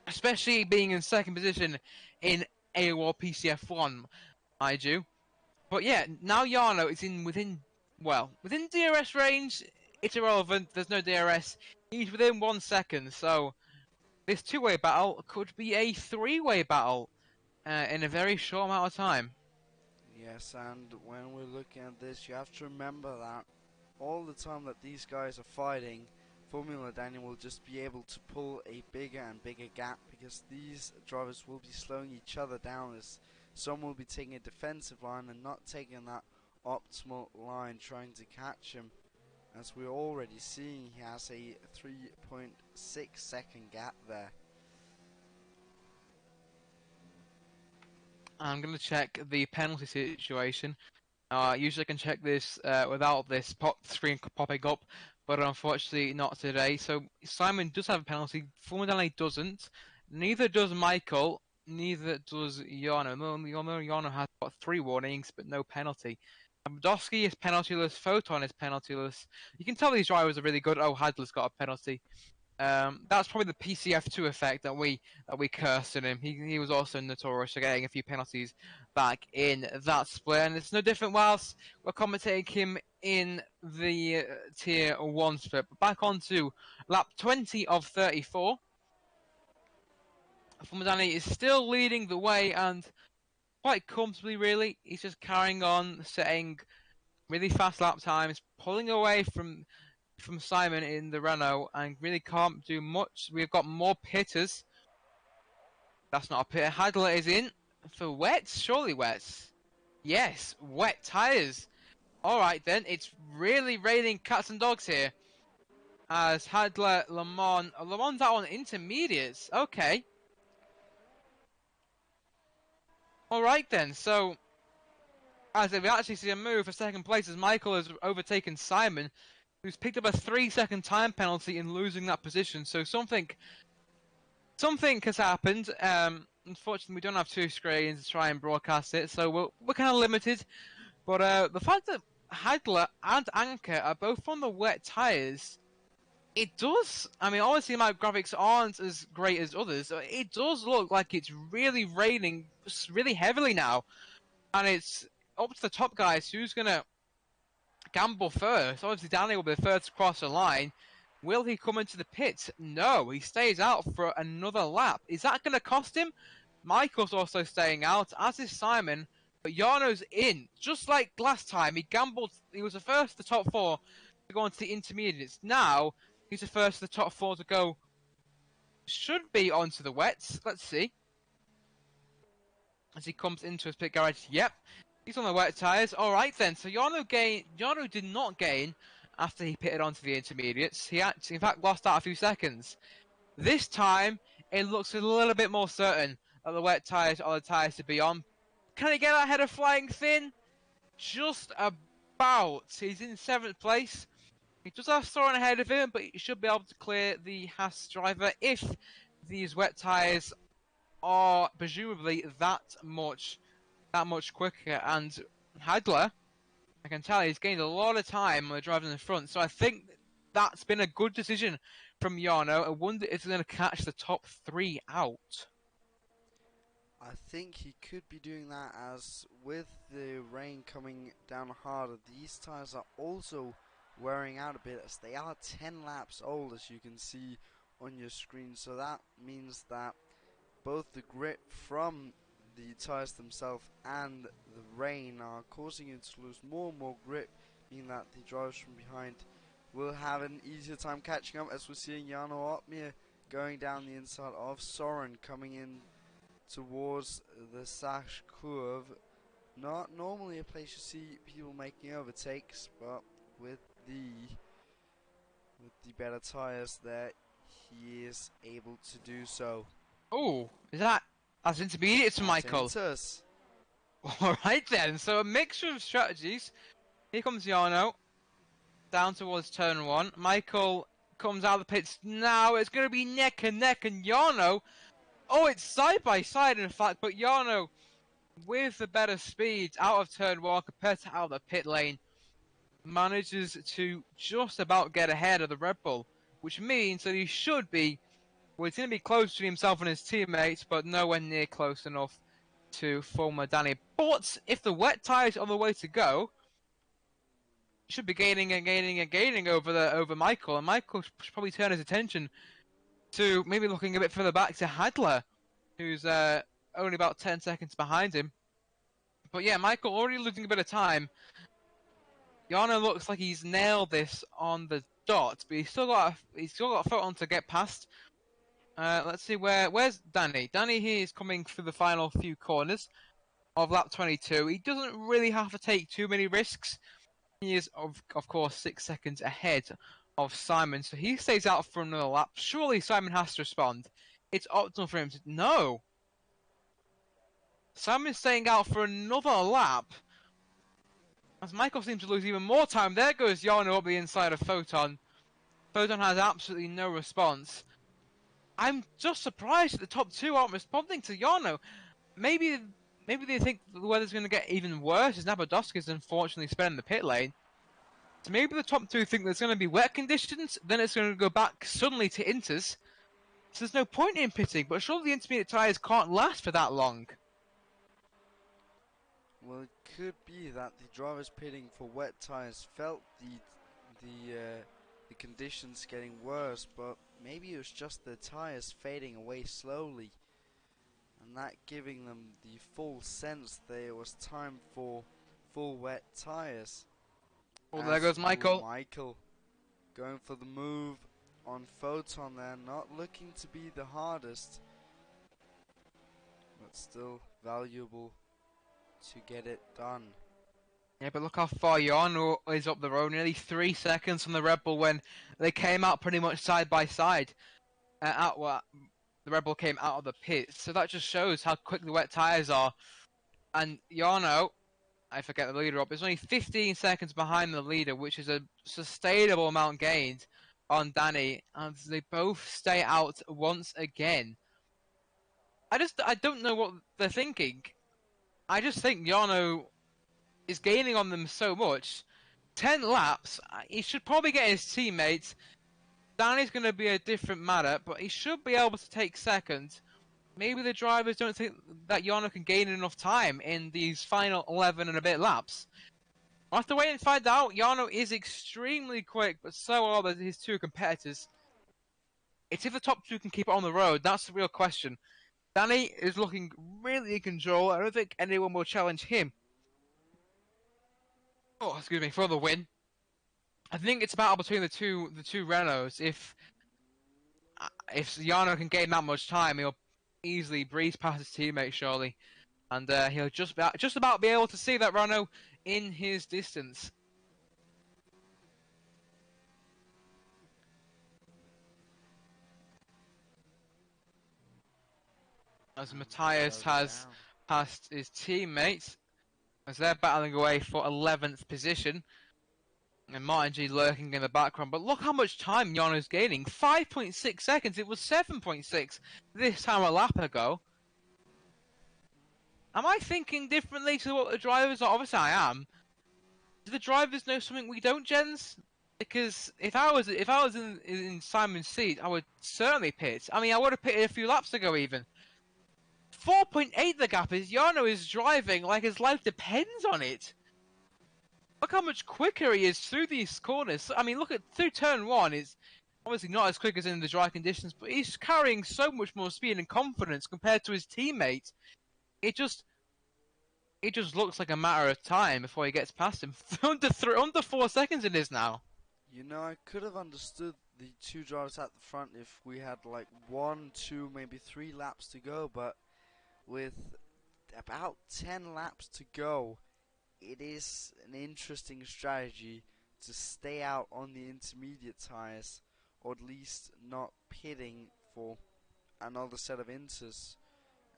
Especially being in second position in AOR PCF1, I do. But yeah, now Jarno is within DRS range. It's irrelevant. There's no DRS. He's within 1 second. So this two-way battle could be a three-way battle in a very short amount of time. Yes, and when we're looking at this, you have to remember that all the time that these guys are fighting, Formula Danny will just be able to pull a bigger and bigger gap, because these drivers will be slowing each other down, as some will be taking a defensive line and not taking that optimal line, trying to catch him. As we're already seeing, he has a 3.6 second gap there. I'm going to check the penalty situation. Usually I can check this without this screen popping up, but unfortunately not today. So Simon does have a penalty, Formula doesn't. Neither does Michael, neither does Jarno. Jarno has got 3 warnings, but no penalty. Abdowski is penaltyless, Photon is penaltyless. You can tell these drivers are really good. Oh, Hadler's got a penalty. That's probably the PCF2 effect that we cursed at him. He was also notorious for getting a few penalties back in that split, and it's no different whilst we're commentating him in the Tier 1 split. But back onto lap 20 of 34. Fumadani is still leading the way, and quite comfortably, really. He's just carrying on, setting really fast lap times, pulling away from Simon in the Renault, and really can't do much. We've got more pitters. That's not a pitter. Hadler is in for wets. Surely wets. Yes, wet tyres. Alright then, it's really raining cats and dogs here. As Hadler, Le Mans out on intermediates. Okay. Alright then, so as we actually see a move for second place as Michael has overtaken Simon, who's picked up a 3-second time penalty in losing that position. So something has happened. Unfortunately, we don't have 2 screens to try and broadcast it, so we're kind of limited. But the fact that Hagler and Anker are both on the wet tyres, it does. I mean, obviously my graphics aren't as great as others. It does look like it's really raining really heavily now, and it's up to the top guys who's gonna gamble first. Obviously, Danny will be the first to cross the line. Will he come into the pit? No, he stays out for another lap. Is that going to cost him? Michael's also staying out, as is Simon. But Jarno's in. Just like last time, he gambled. He was the first of the top 4 to go into the intermediates. Now, he's the first of the top 4 to go. Should be onto the wets. Let's see. As he comes into his pit garage. Yep. He's on the wet tyres. Alright then, so Jarno did not gain after he pitted onto the intermediates. He actually, in fact, lost out a few seconds. This time, it looks a little bit more certain that the wet tyres are the tyres to be on. Can he get ahead of Flying Finn? Just about. He's in 7th place. He does have Soren ahead of him, but he should be able to clear the Haas driver if these wet tyres are presumably that much quicker. And Hagler, I can tell he's gained a lot of time on the driver in the front, so I think that's been a good decision from Jarno. I wonder if he's going to catch the top 3 out. I think he could be doing that, as with the rain coming down harder, these tyres are also wearing out a bit, as they are 10 laps old, as you can see on your screen. So that means that both the grip from the tyres themselves and the rain are causing it to lose more and more grip, meaning that the drivers from behind will have an easier time catching up, as we're seeing Jarno Opmeer going down the inside of Soren, coming in towards the Sash curve. Not normally a place you see people making overtakes, but with the better tyres there, he is able to do so. Oh, is that as intermediate to Michael? Alright then, so a mixture of strategies. Here comes Jarno, down towards turn 1. Michael comes out of the pits now. It's going to be neck and neck, and Jarno, oh, it's side by side in fact, but Jarno with the better speed out of turn 1 compared to out of the pit lane manages to just about get ahead of the Red Bull, which means that he should be, well, he's going to be close to himself and his teammates, but nowhere near close enough to former Danny. But if the wet tyres are the way to go, he should be gaining and gaining and gaining over Michael, and Michael should probably turn his attention to maybe looking a bit further back to Hagler, who's only about 10 seconds behind him. But yeah, Michael already losing a bit of time. Jarno looks like he's nailed this on the dot, but he's still got a foot on to get past. Let's see where's Danny. Danny here is coming through the final few corners of lap 22. He doesn't really have to take too many risks. He is of course 6 seconds ahead of Simon, so he stays out for another lap. Surely Simon has to respond. It's optimal for him to... No! Simon's staying out for another lap. As Michael seems to lose even more time. There goes Jarno up the inside of Photon. Photon has absolutely no response. I'm just surprised that the top 2 aren't responding to Jarno. Maybe they think the weather's going to get even worse as Nabadoski's unfortunately spent in the pit lane. So maybe the top 2 think there's going to be wet conditions, then it's going to go back suddenly to inters. So there's no point in pitting, but surely the intermediate tyres can't last for that long. Well, it could be that the drivers pitting for wet tyres felt the conditions getting worse, but maybe it was just the tyres fading away slowly, and that giving them the full sense that it was time for full wet tyres. Oh, there goes Michael. Michael going for the move on Photon there, not looking to be the hardest, but still valuable to get it done. Yeah, but look how far Jarno is up the road. Nearly 3 seconds from the Red Bull when they came out pretty much side by side. The Red Bull came out of the pits. So that just shows how quick the wet tyres are. And Jarno I forget the leader up. It's only 15 seconds behind the leader, which is a sustainable amount gained on Danny, and they both stay out once again. I don't know what they're thinking. I just think Jarno is gaining on them so much. 10 laps, he should probably get his teammates. Danny's going to be a different matter, but he should be able to take second. Maybe the drivers don't think that Jarno can gain enough time in these final 11 and a bit laps. We'll have to wait and find out. Jarno is extremely quick, but so are his two competitors. It's if the top two can keep it on the road. That's the real question. Danny is looking really in control. I don't think anyone will challenge him. Oh, excuse me, for the win. I think it's a battle between the two Renaults. If Jarno can gain that much time, he'll easily breeze past his teammate, surely, and he'll just about be able to see that Renault in his distance. As Matthias has passed his teammates, as they're battling away for 11th position. And Martin G lurking in the background, but look how much time Jarno's gaining. 5.6 seconds, it was 7.6 this time a lap ago. Am I thinking differently to what the drivers are? Obviously I am. Do the drivers know something we don't, Jens? Because if I was in Simon's seat, I would certainly pit. I mean, I would have pitted a few laps ago even. 4.8 the gap is. Jarno is driving like his life depends on it. Look how much quicker he is through these corners. I mean, look at through turn one. It's obviously not as quick as in the dry conditions, but he's carrying so much more speed and confidence compared to his teammate. It just looks like a matter of time before he gets past him. under 4 seconds it is now. You know, I could have understood the two drivers at the front if we had like 1, 2, maybe 3 laps to go, but with about 10 laps to go, it is an interesting strategy to stay out on the intermediate tyres, or at least not pitting for another set of inters.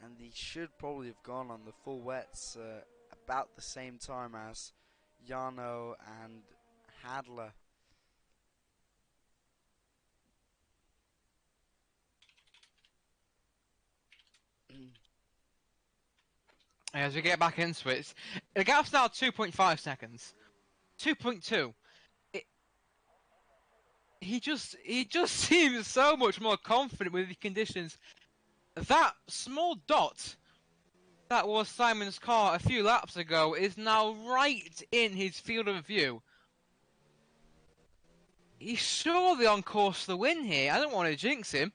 And he should probably have gone on the full wets about the same time as Jarno and Hadler. As we get back into it, the gap's now 2.5 seconds. 2.2. He just seems so much more confident with the conditions. That small dot that was Simon's car a few laps ago is now right in his field of view. He's surely on course to win here. I don't want to jinx him,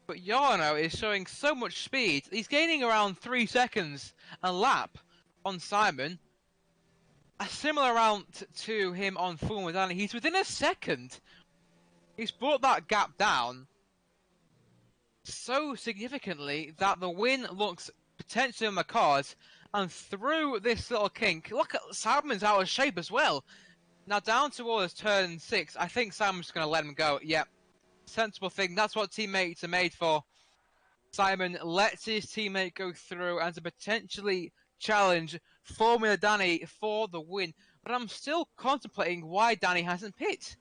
but Jarno is showing so much speed. He's gaining around 3 seconds a lap on Simon. A similar amount to him on Full Medani. He's within a second. He's brought that gap down so significantly that the win looks potentially on the cards. And through this little kink, look at Simon's out of shape as well. Now down towards turn 6, I think Simon's going to let him go. Yep, sensible thing. That's what teammates are made for. Simon lets his teammate go through and to potentially challenge Formula Danny for the win. But I'm still contemplating why Danny hasn't pit.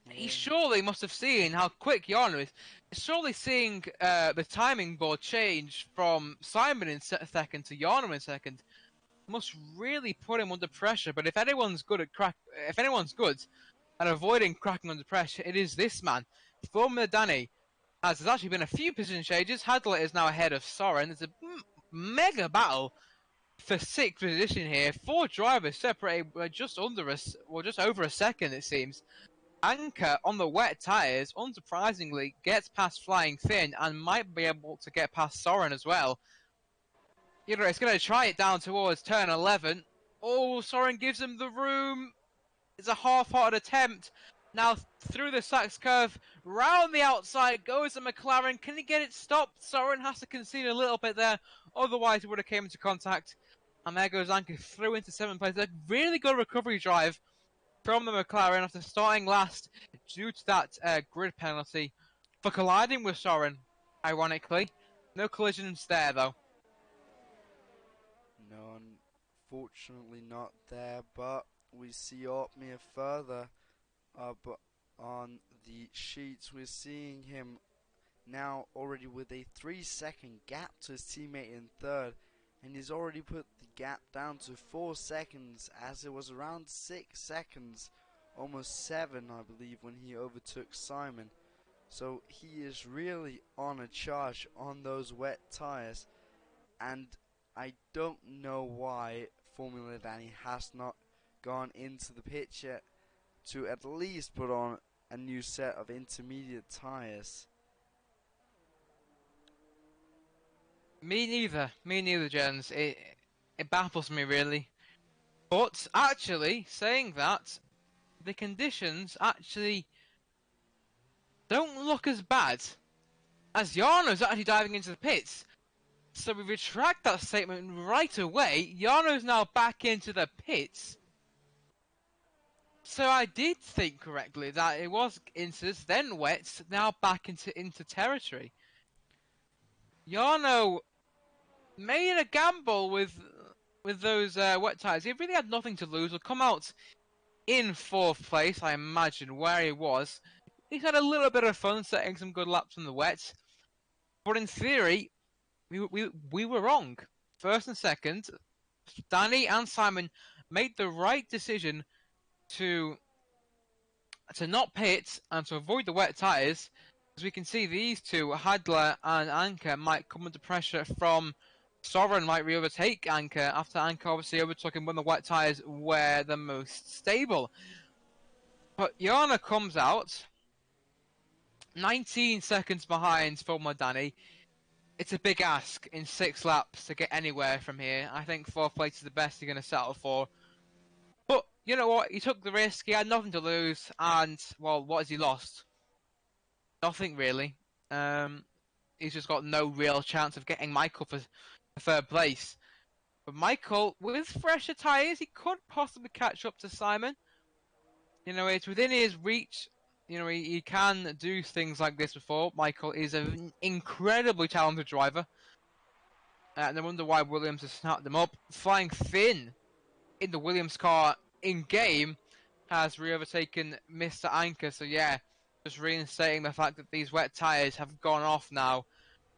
He surely must have seen how quick Jarno is. Surely seeing the timing board change from Simon in second to Jarno in second must really put him under pressure. But if anyone's good at avoiding cracking under pressure, it is this man. Formula Danny, as there's actually been a few position changes. Hadler is now ahead of Soren. There's a mega battle for 6th position here. 4 drivers separated by just over a second, it seems. Anchor on the wet tyres, unsurprisingly, gets past Flying Finn and might be able to get past Soren as well. You know, it's going to try it down towards turn 11. Oh, Soren gives him the room. It's a half-hearted attempt. Now through the Sachs curve, round the outside goes the McLaren. Can he get it stopped? Soren has to concede a little bit there, otherwise he would have came into contact. And there goes Anchor through into 7th place. A really good recovery drive from the McLaren after starting last due to that grid penalty for colliding with Soren, ironically. No collisions there though. No, unfortunately not there, but we see Ortmir further up on the sheets. We're seeing him now already with a 3-second gap to his teammate in third, and he's already put the gap down to 4 seconds, as it was around 6 seconds, almost 7 I believe, when he overtook Simon. So he is really on a charge on those wet tires, and I don't know why Formula Danny has not gone into the pit yet to at least put on a new set of intermediate tires. Me neither, Jens. It baffles me really. But actually, saying that, the conditions actually don't look as bad, as Jarno's actually diving into the pits. So we retract that statement right away. Jarno's now back into the pits. So I did think correctly that it was Insus, then wets, now back into territory. Jarno made a gamble with those wet tires. He really had nothing to lose. He'll come out in 4th place, I imagine, where he was. He's had a little bit of fun setting some good laps in the wet. But in theory, we were wrong. First and second, Danny and Simon made the right decision to not pit and to avoid the wet tyres. As we can see, these two, Hadler and Anker, might come under pressure from Soren, might re-overtake Anker after Anker obviously overtook him when the wet tyres were the most stable. But Jarno comes out 19 seconds behind Fulmer Danny. It's a big ask in 6 laps to get anywhere from here. I think 4th place is the best you're going to settle for. But you know what? He took the risk. He had nothing to lose, and well, what has he lost? Nothing really. He's just got no real chance of getting Michael for 3rd place. But Michael, with fresher tyres, he could possibly catch up to Simon. You know, it's within his reach. You know, he can do things like this before. Michael is an incredibly talented driver. And I wonder why Williams has snapped them up. Flying thin in the Williams car in-game has re-overtaken Mr. Anker. So yeah, just reinstating the fact that these wet tyres have gone off now.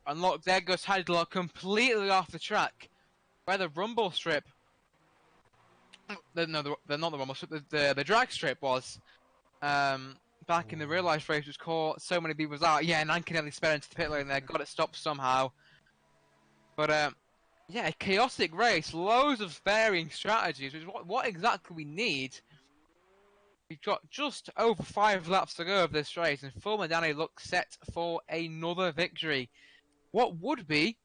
And look, there goes Hadlock completely off the track. Where the rumble strip... No, they're not the rumble strip, the drag strip was. Back in the real life race, which caught so many people out. Yeah, and Anker nearly sped into the pit lane there, got it stopped somehow. But yeah, a chaotic race, loads of varying strategies, which is what exactly we need. We've got just over 5 laps to go of this race, and Fulmer Danny looks set for another victory. What would be,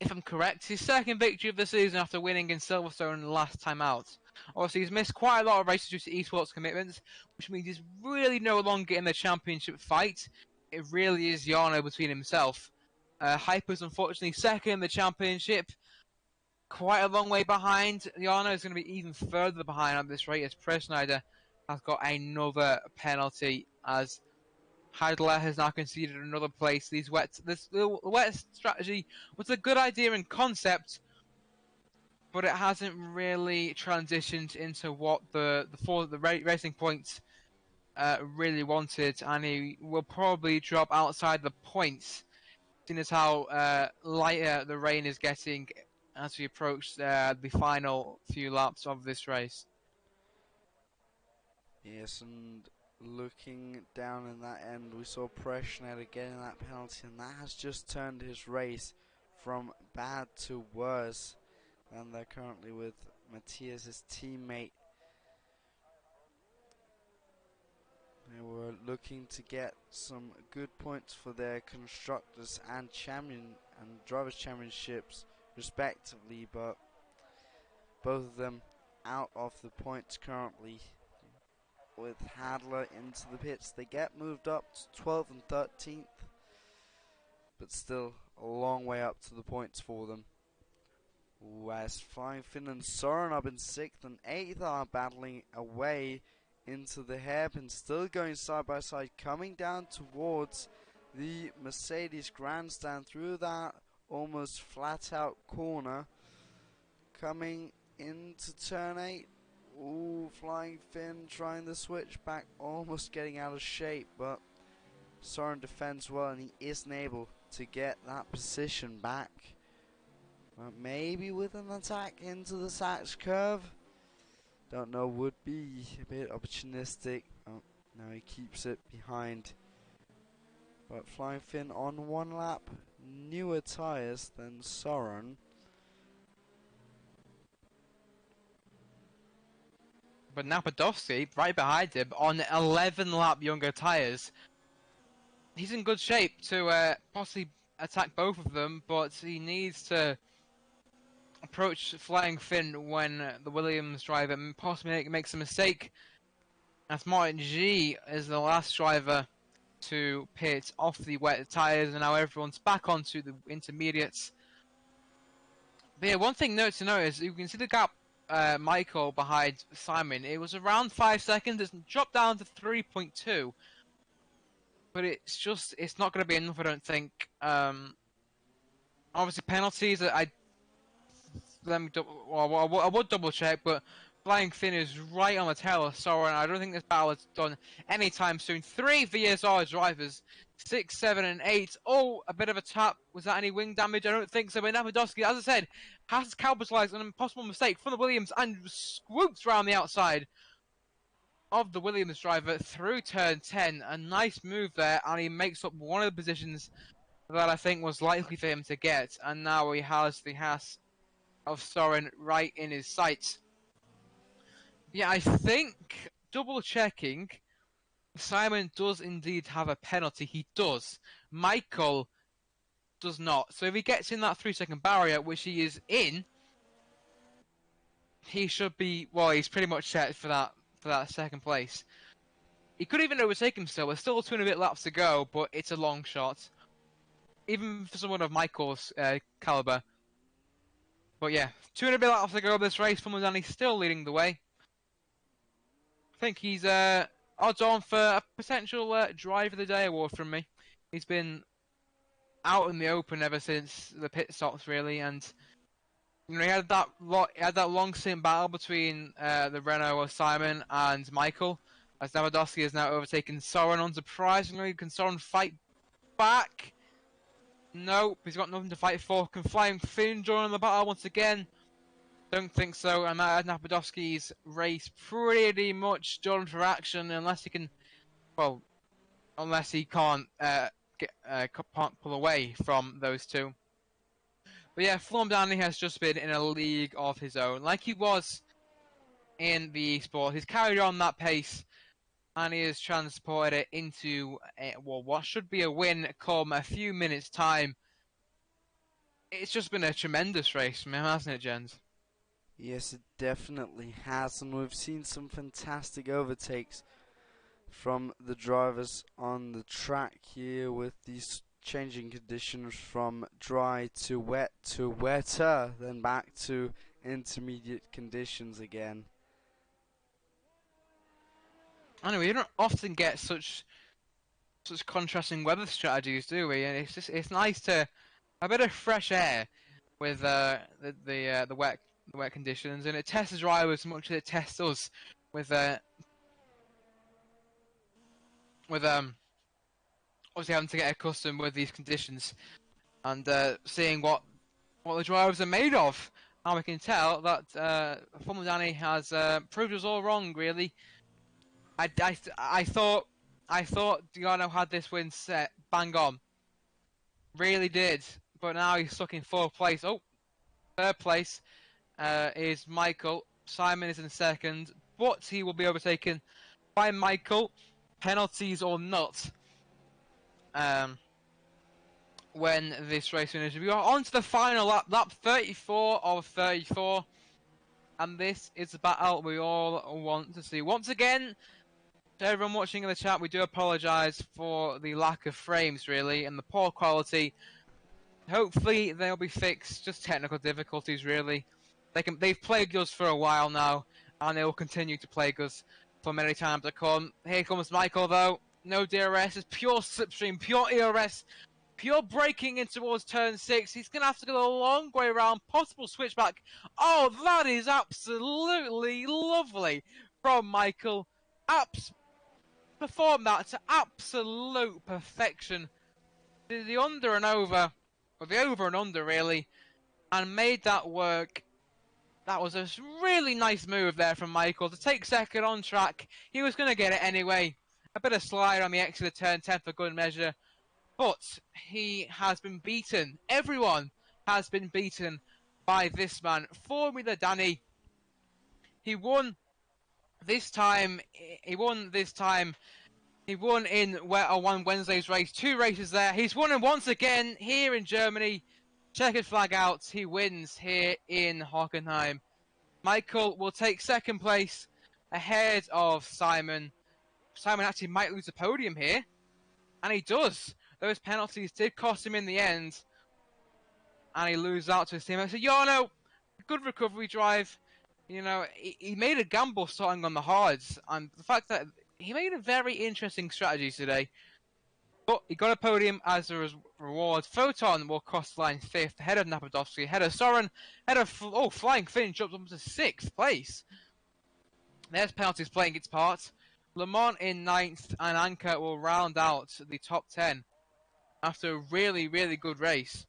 if I'm correct, his 2nd victory of the season after winning in Silverstone last time out. Obviously, he's missed quite a lot of races due to esports commitments, which means he's really no longer in the championship fight. It really is Jarno between himself. Hyper's unfortunately 2nd in the championship. Quite a long way behind. Jarno is going to be even further behind on this rate as Presneider has got another penalty as Hadler has now conceded another place. This wet strategy was a good idea in concept, but it hasn't really transitioned into what the Racing Points really wanted, and he will probably drop outside the points, seeing as how lighter the rain is getting as we approach the final few laps of this race. Yes, and looking down in that end, we saw Presneider getting that penalty, and that has just turned his race from bad to worse than they're currently with Matthias' teammate. They were looking to get some good points for their constructors and drivers championships respectively, but both of them out of the points currently. With Hadler into the pits, they get moved up to 12th and 13th, but still a long way up to the points for them. Whereas Flying Finn and Soren up in 6th and 8th are battling away into the hairpin, still going side by side, coming down towards the Mercedes grandstand through that almost flat out corner. coming into turn 8. Ooh, Flying Finn trying the switch back, almost getting out of shape, but Soren defends well and he isn't able to get that position back. Maybe with an attack into the Sachs curve. Don't know, would be a bit opportunistic. Oh, now he keeps it behind. But Flying Finn on 1 lap, newer tyres than Soren. But Napadovsky, right behind him, on 11 lap younger tyres. He's in good shape to possibly attack both of them, but he needs to approach Flying Finn when the Williams driver possibly makes a mistake. As Martin G is the last driver to pit off the wet tyres, and now everyone's back onto the intermediates. But yeah, one thing to note is you can see the gap Michael behind Simon. It was around 5 seconds. It's dropped down to 3.2. But it's not going to be enough, I don't think. Obviously, penalties, I would double check, but Flying Finn is right on the tail of Soren. I don't think this battle is done anytime soon. 3 VSR drivers, 6, 7, and 8. Oh, a bit of a tap. Was that any wing damage? I don't think so. But Napadovsky, as I said, has capitalized on an impossible mistake from the Williams and swoops around the outside of the Williams driver through turn 10. A nice move there, and he makes up one of the positions that I think was likely for him to get. And now he has the Haas of Soren right in his sights. Yeah, I think, double checking, Simon does indeed have a penalty. He does. Michael does not. So if he gets in that 3-second barrier, which he is in, he should be, well, he's pretty much set for that second place. He could even overtake him still. There's still 2 and a bit laps to go, but it's a long shot. Even for someone of Michael's caliber. But yeah, 2 and a bit laps to go of this race. Fumudani's still leading the way. I think he's odds on for a potential Driver of the Day award from me. He's been out in the open ever since the pit stops, really, and you know he had that long stint battle between the Renault of Simon and Michael, as Napadovsky has now overtaken Soren. Unsurprisingly, can Soren fight back? Nope, he's got nothing to fight for. Can Flying Finn join the battle once again? Don't think so, and that Napadovsky's race pretty much done for action, unless he can, well, unless he can't pull away from those two. But yeah, Fumudani has just been in a league of his own, like he was in the eSport. He's carried on that pace, and he has transported it into what should be a win come a few minutes' time. It's just been a tremendous race from him, hasn't it, Jens? Yes, it definitely has, and we've seen some fantastic overtakes from the drivers on the track here with these changing conditions from dry to wetter, then back to intermediate conditions again. Anyway, you don't often get such contrasting weather strategies, do we? And it's nice to a bit of fresh air with the wet conditions, and it tests the drivers as much as it tests us with obviously having to get accustomed with these conditions and seeing what the drivers are made of. And we can tell that Fumudani has proved us all wrong, really. I thought Diano had this win set bang on. Really did. But now he's stuck in 4th place. Oh, 3rd place is Michael. Simon is in 2nd, but he will be overtaken by Michael, penalties or not, when this race finishes. We are on to the final lap, lap 34 of 34, and this is the battle we all want to see. Once again, to everyone watching in the chat, we do apologise for the lack of frames, really, and the poor quality. Hopefully they'll be fixed, just technical difficulties, really. They've plagued us for a while now, and they will continue to plague us for many times to come. Here comes Michael, though. No DRS, it's pure slipstream, pure ERS Pure braking in towards turn 6. He's going to have to go a long way around. Possible switchback. Oh, that is absolutely lovely from Michael. Performed that to absolute perfection. Did the under and over, or the over and under really, and made that work. That was a really nice move there from Michael to take second on track. He was going to get it anyway. A bit of slide on the exit of turn 10 for good measure. But he has been beaten. Everyone has been beaten by this man. Formula Danny. He won this time. He won on Wednesday's race. 2 races there. He's won once again here in Germany. Checkered flag out. He wins here in Hockenheim. Michael will take second place ahead of Simon. Simon actually might lose the podium here. And he does. Those penalties did cost him in the end. And he loses out to his teammate. So, Jarno, good recovery drive. You know, he made a gamble starting on the hards. And the fact that he made a very interesting strategy today. But he got a podium as a reward. Photon will cross line 5th, ahead of Napadovsky, ahead of Soren, ahead of Flying Finn jumps up to 6th place. There's penalties playing its part. Le Mans in 9th, and Anker will round out the top 10 after a really, really good race.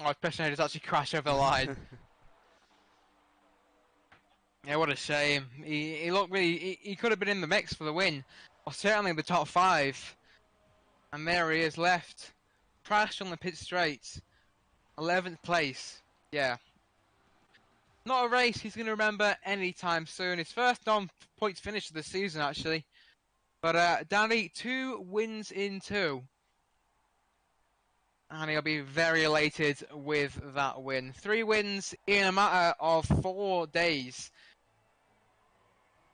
Oh, Pession has actually crashed over the line. Yeah, what a shame. He looked really... He could have been in the mix for the win. Or certainly in the top 5. And there he is left. Crashed on the pit straight. 11th place. Yeah. Not a race he's going to remember anytime soon. His first non-points finish of the season, actually. But Danny, 2 wins in 2. And he'll be very elated with that win. 3 wins in a matter of 4 days.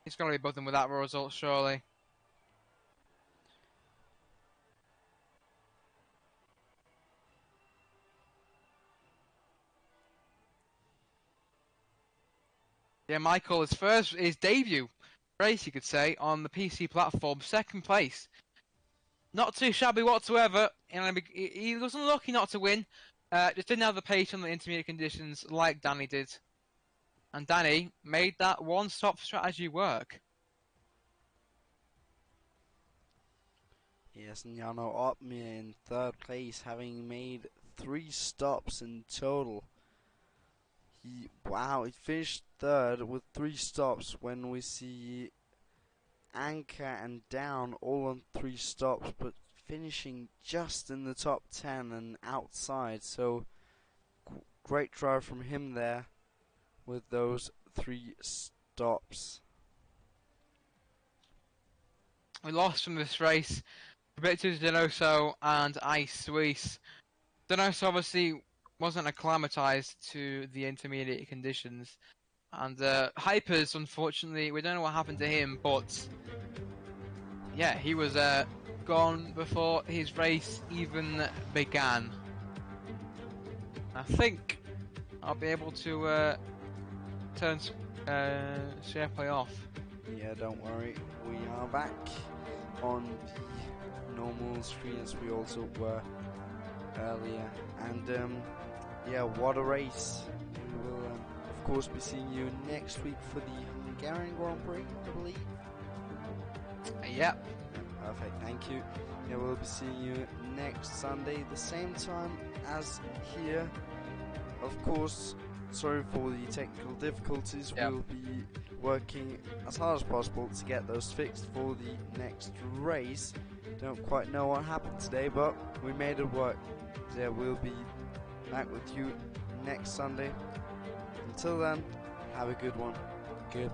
He's going to be buzzing with that result, surely. Yeah, Michael, his debut race, you could say, on the PC platform, 2nd place. Not too shabby whatsoever. He was unlucky not to win. Just didn't have the pace on the intermediate conditions like Danny did. And Danny made that one-stop strategy work. Yes, and Jarno Opmir in 3rd place, having made 3 stops in total. He finished 3rd with 3 stops when we see Anker and Down all on 3 stops, but finishing just in the top 10 and outside. So great drive from him there with those 3 stops. We lost from this race. Victor Denoso and Ice Suisse. Denoso obviously wasn't acclimatized to the intermediate conditions. And Hypers, unfortunately, we don't know what happened to him, but yeah, he was gone before his race even began. I think I'll be able to turn SharePlay off. Yeah, don't worry, we are back on the normal screen as we also were earlier. And yeah, what a race. We will of course be seeing you next week for the Hungarian Grand Prix, I believe. Yep. Perfect, thank you. Yeah, we'll be seeing you next Sunday, the same time as here. Of course, sorry for the technical difficulties. Yep. We'll be working as hard as possible to get those fixed for the next race. Don't quite know what happened today, but we made it work. So yeah, we'll be back with you next Sunday. Until then, have a good one. Good.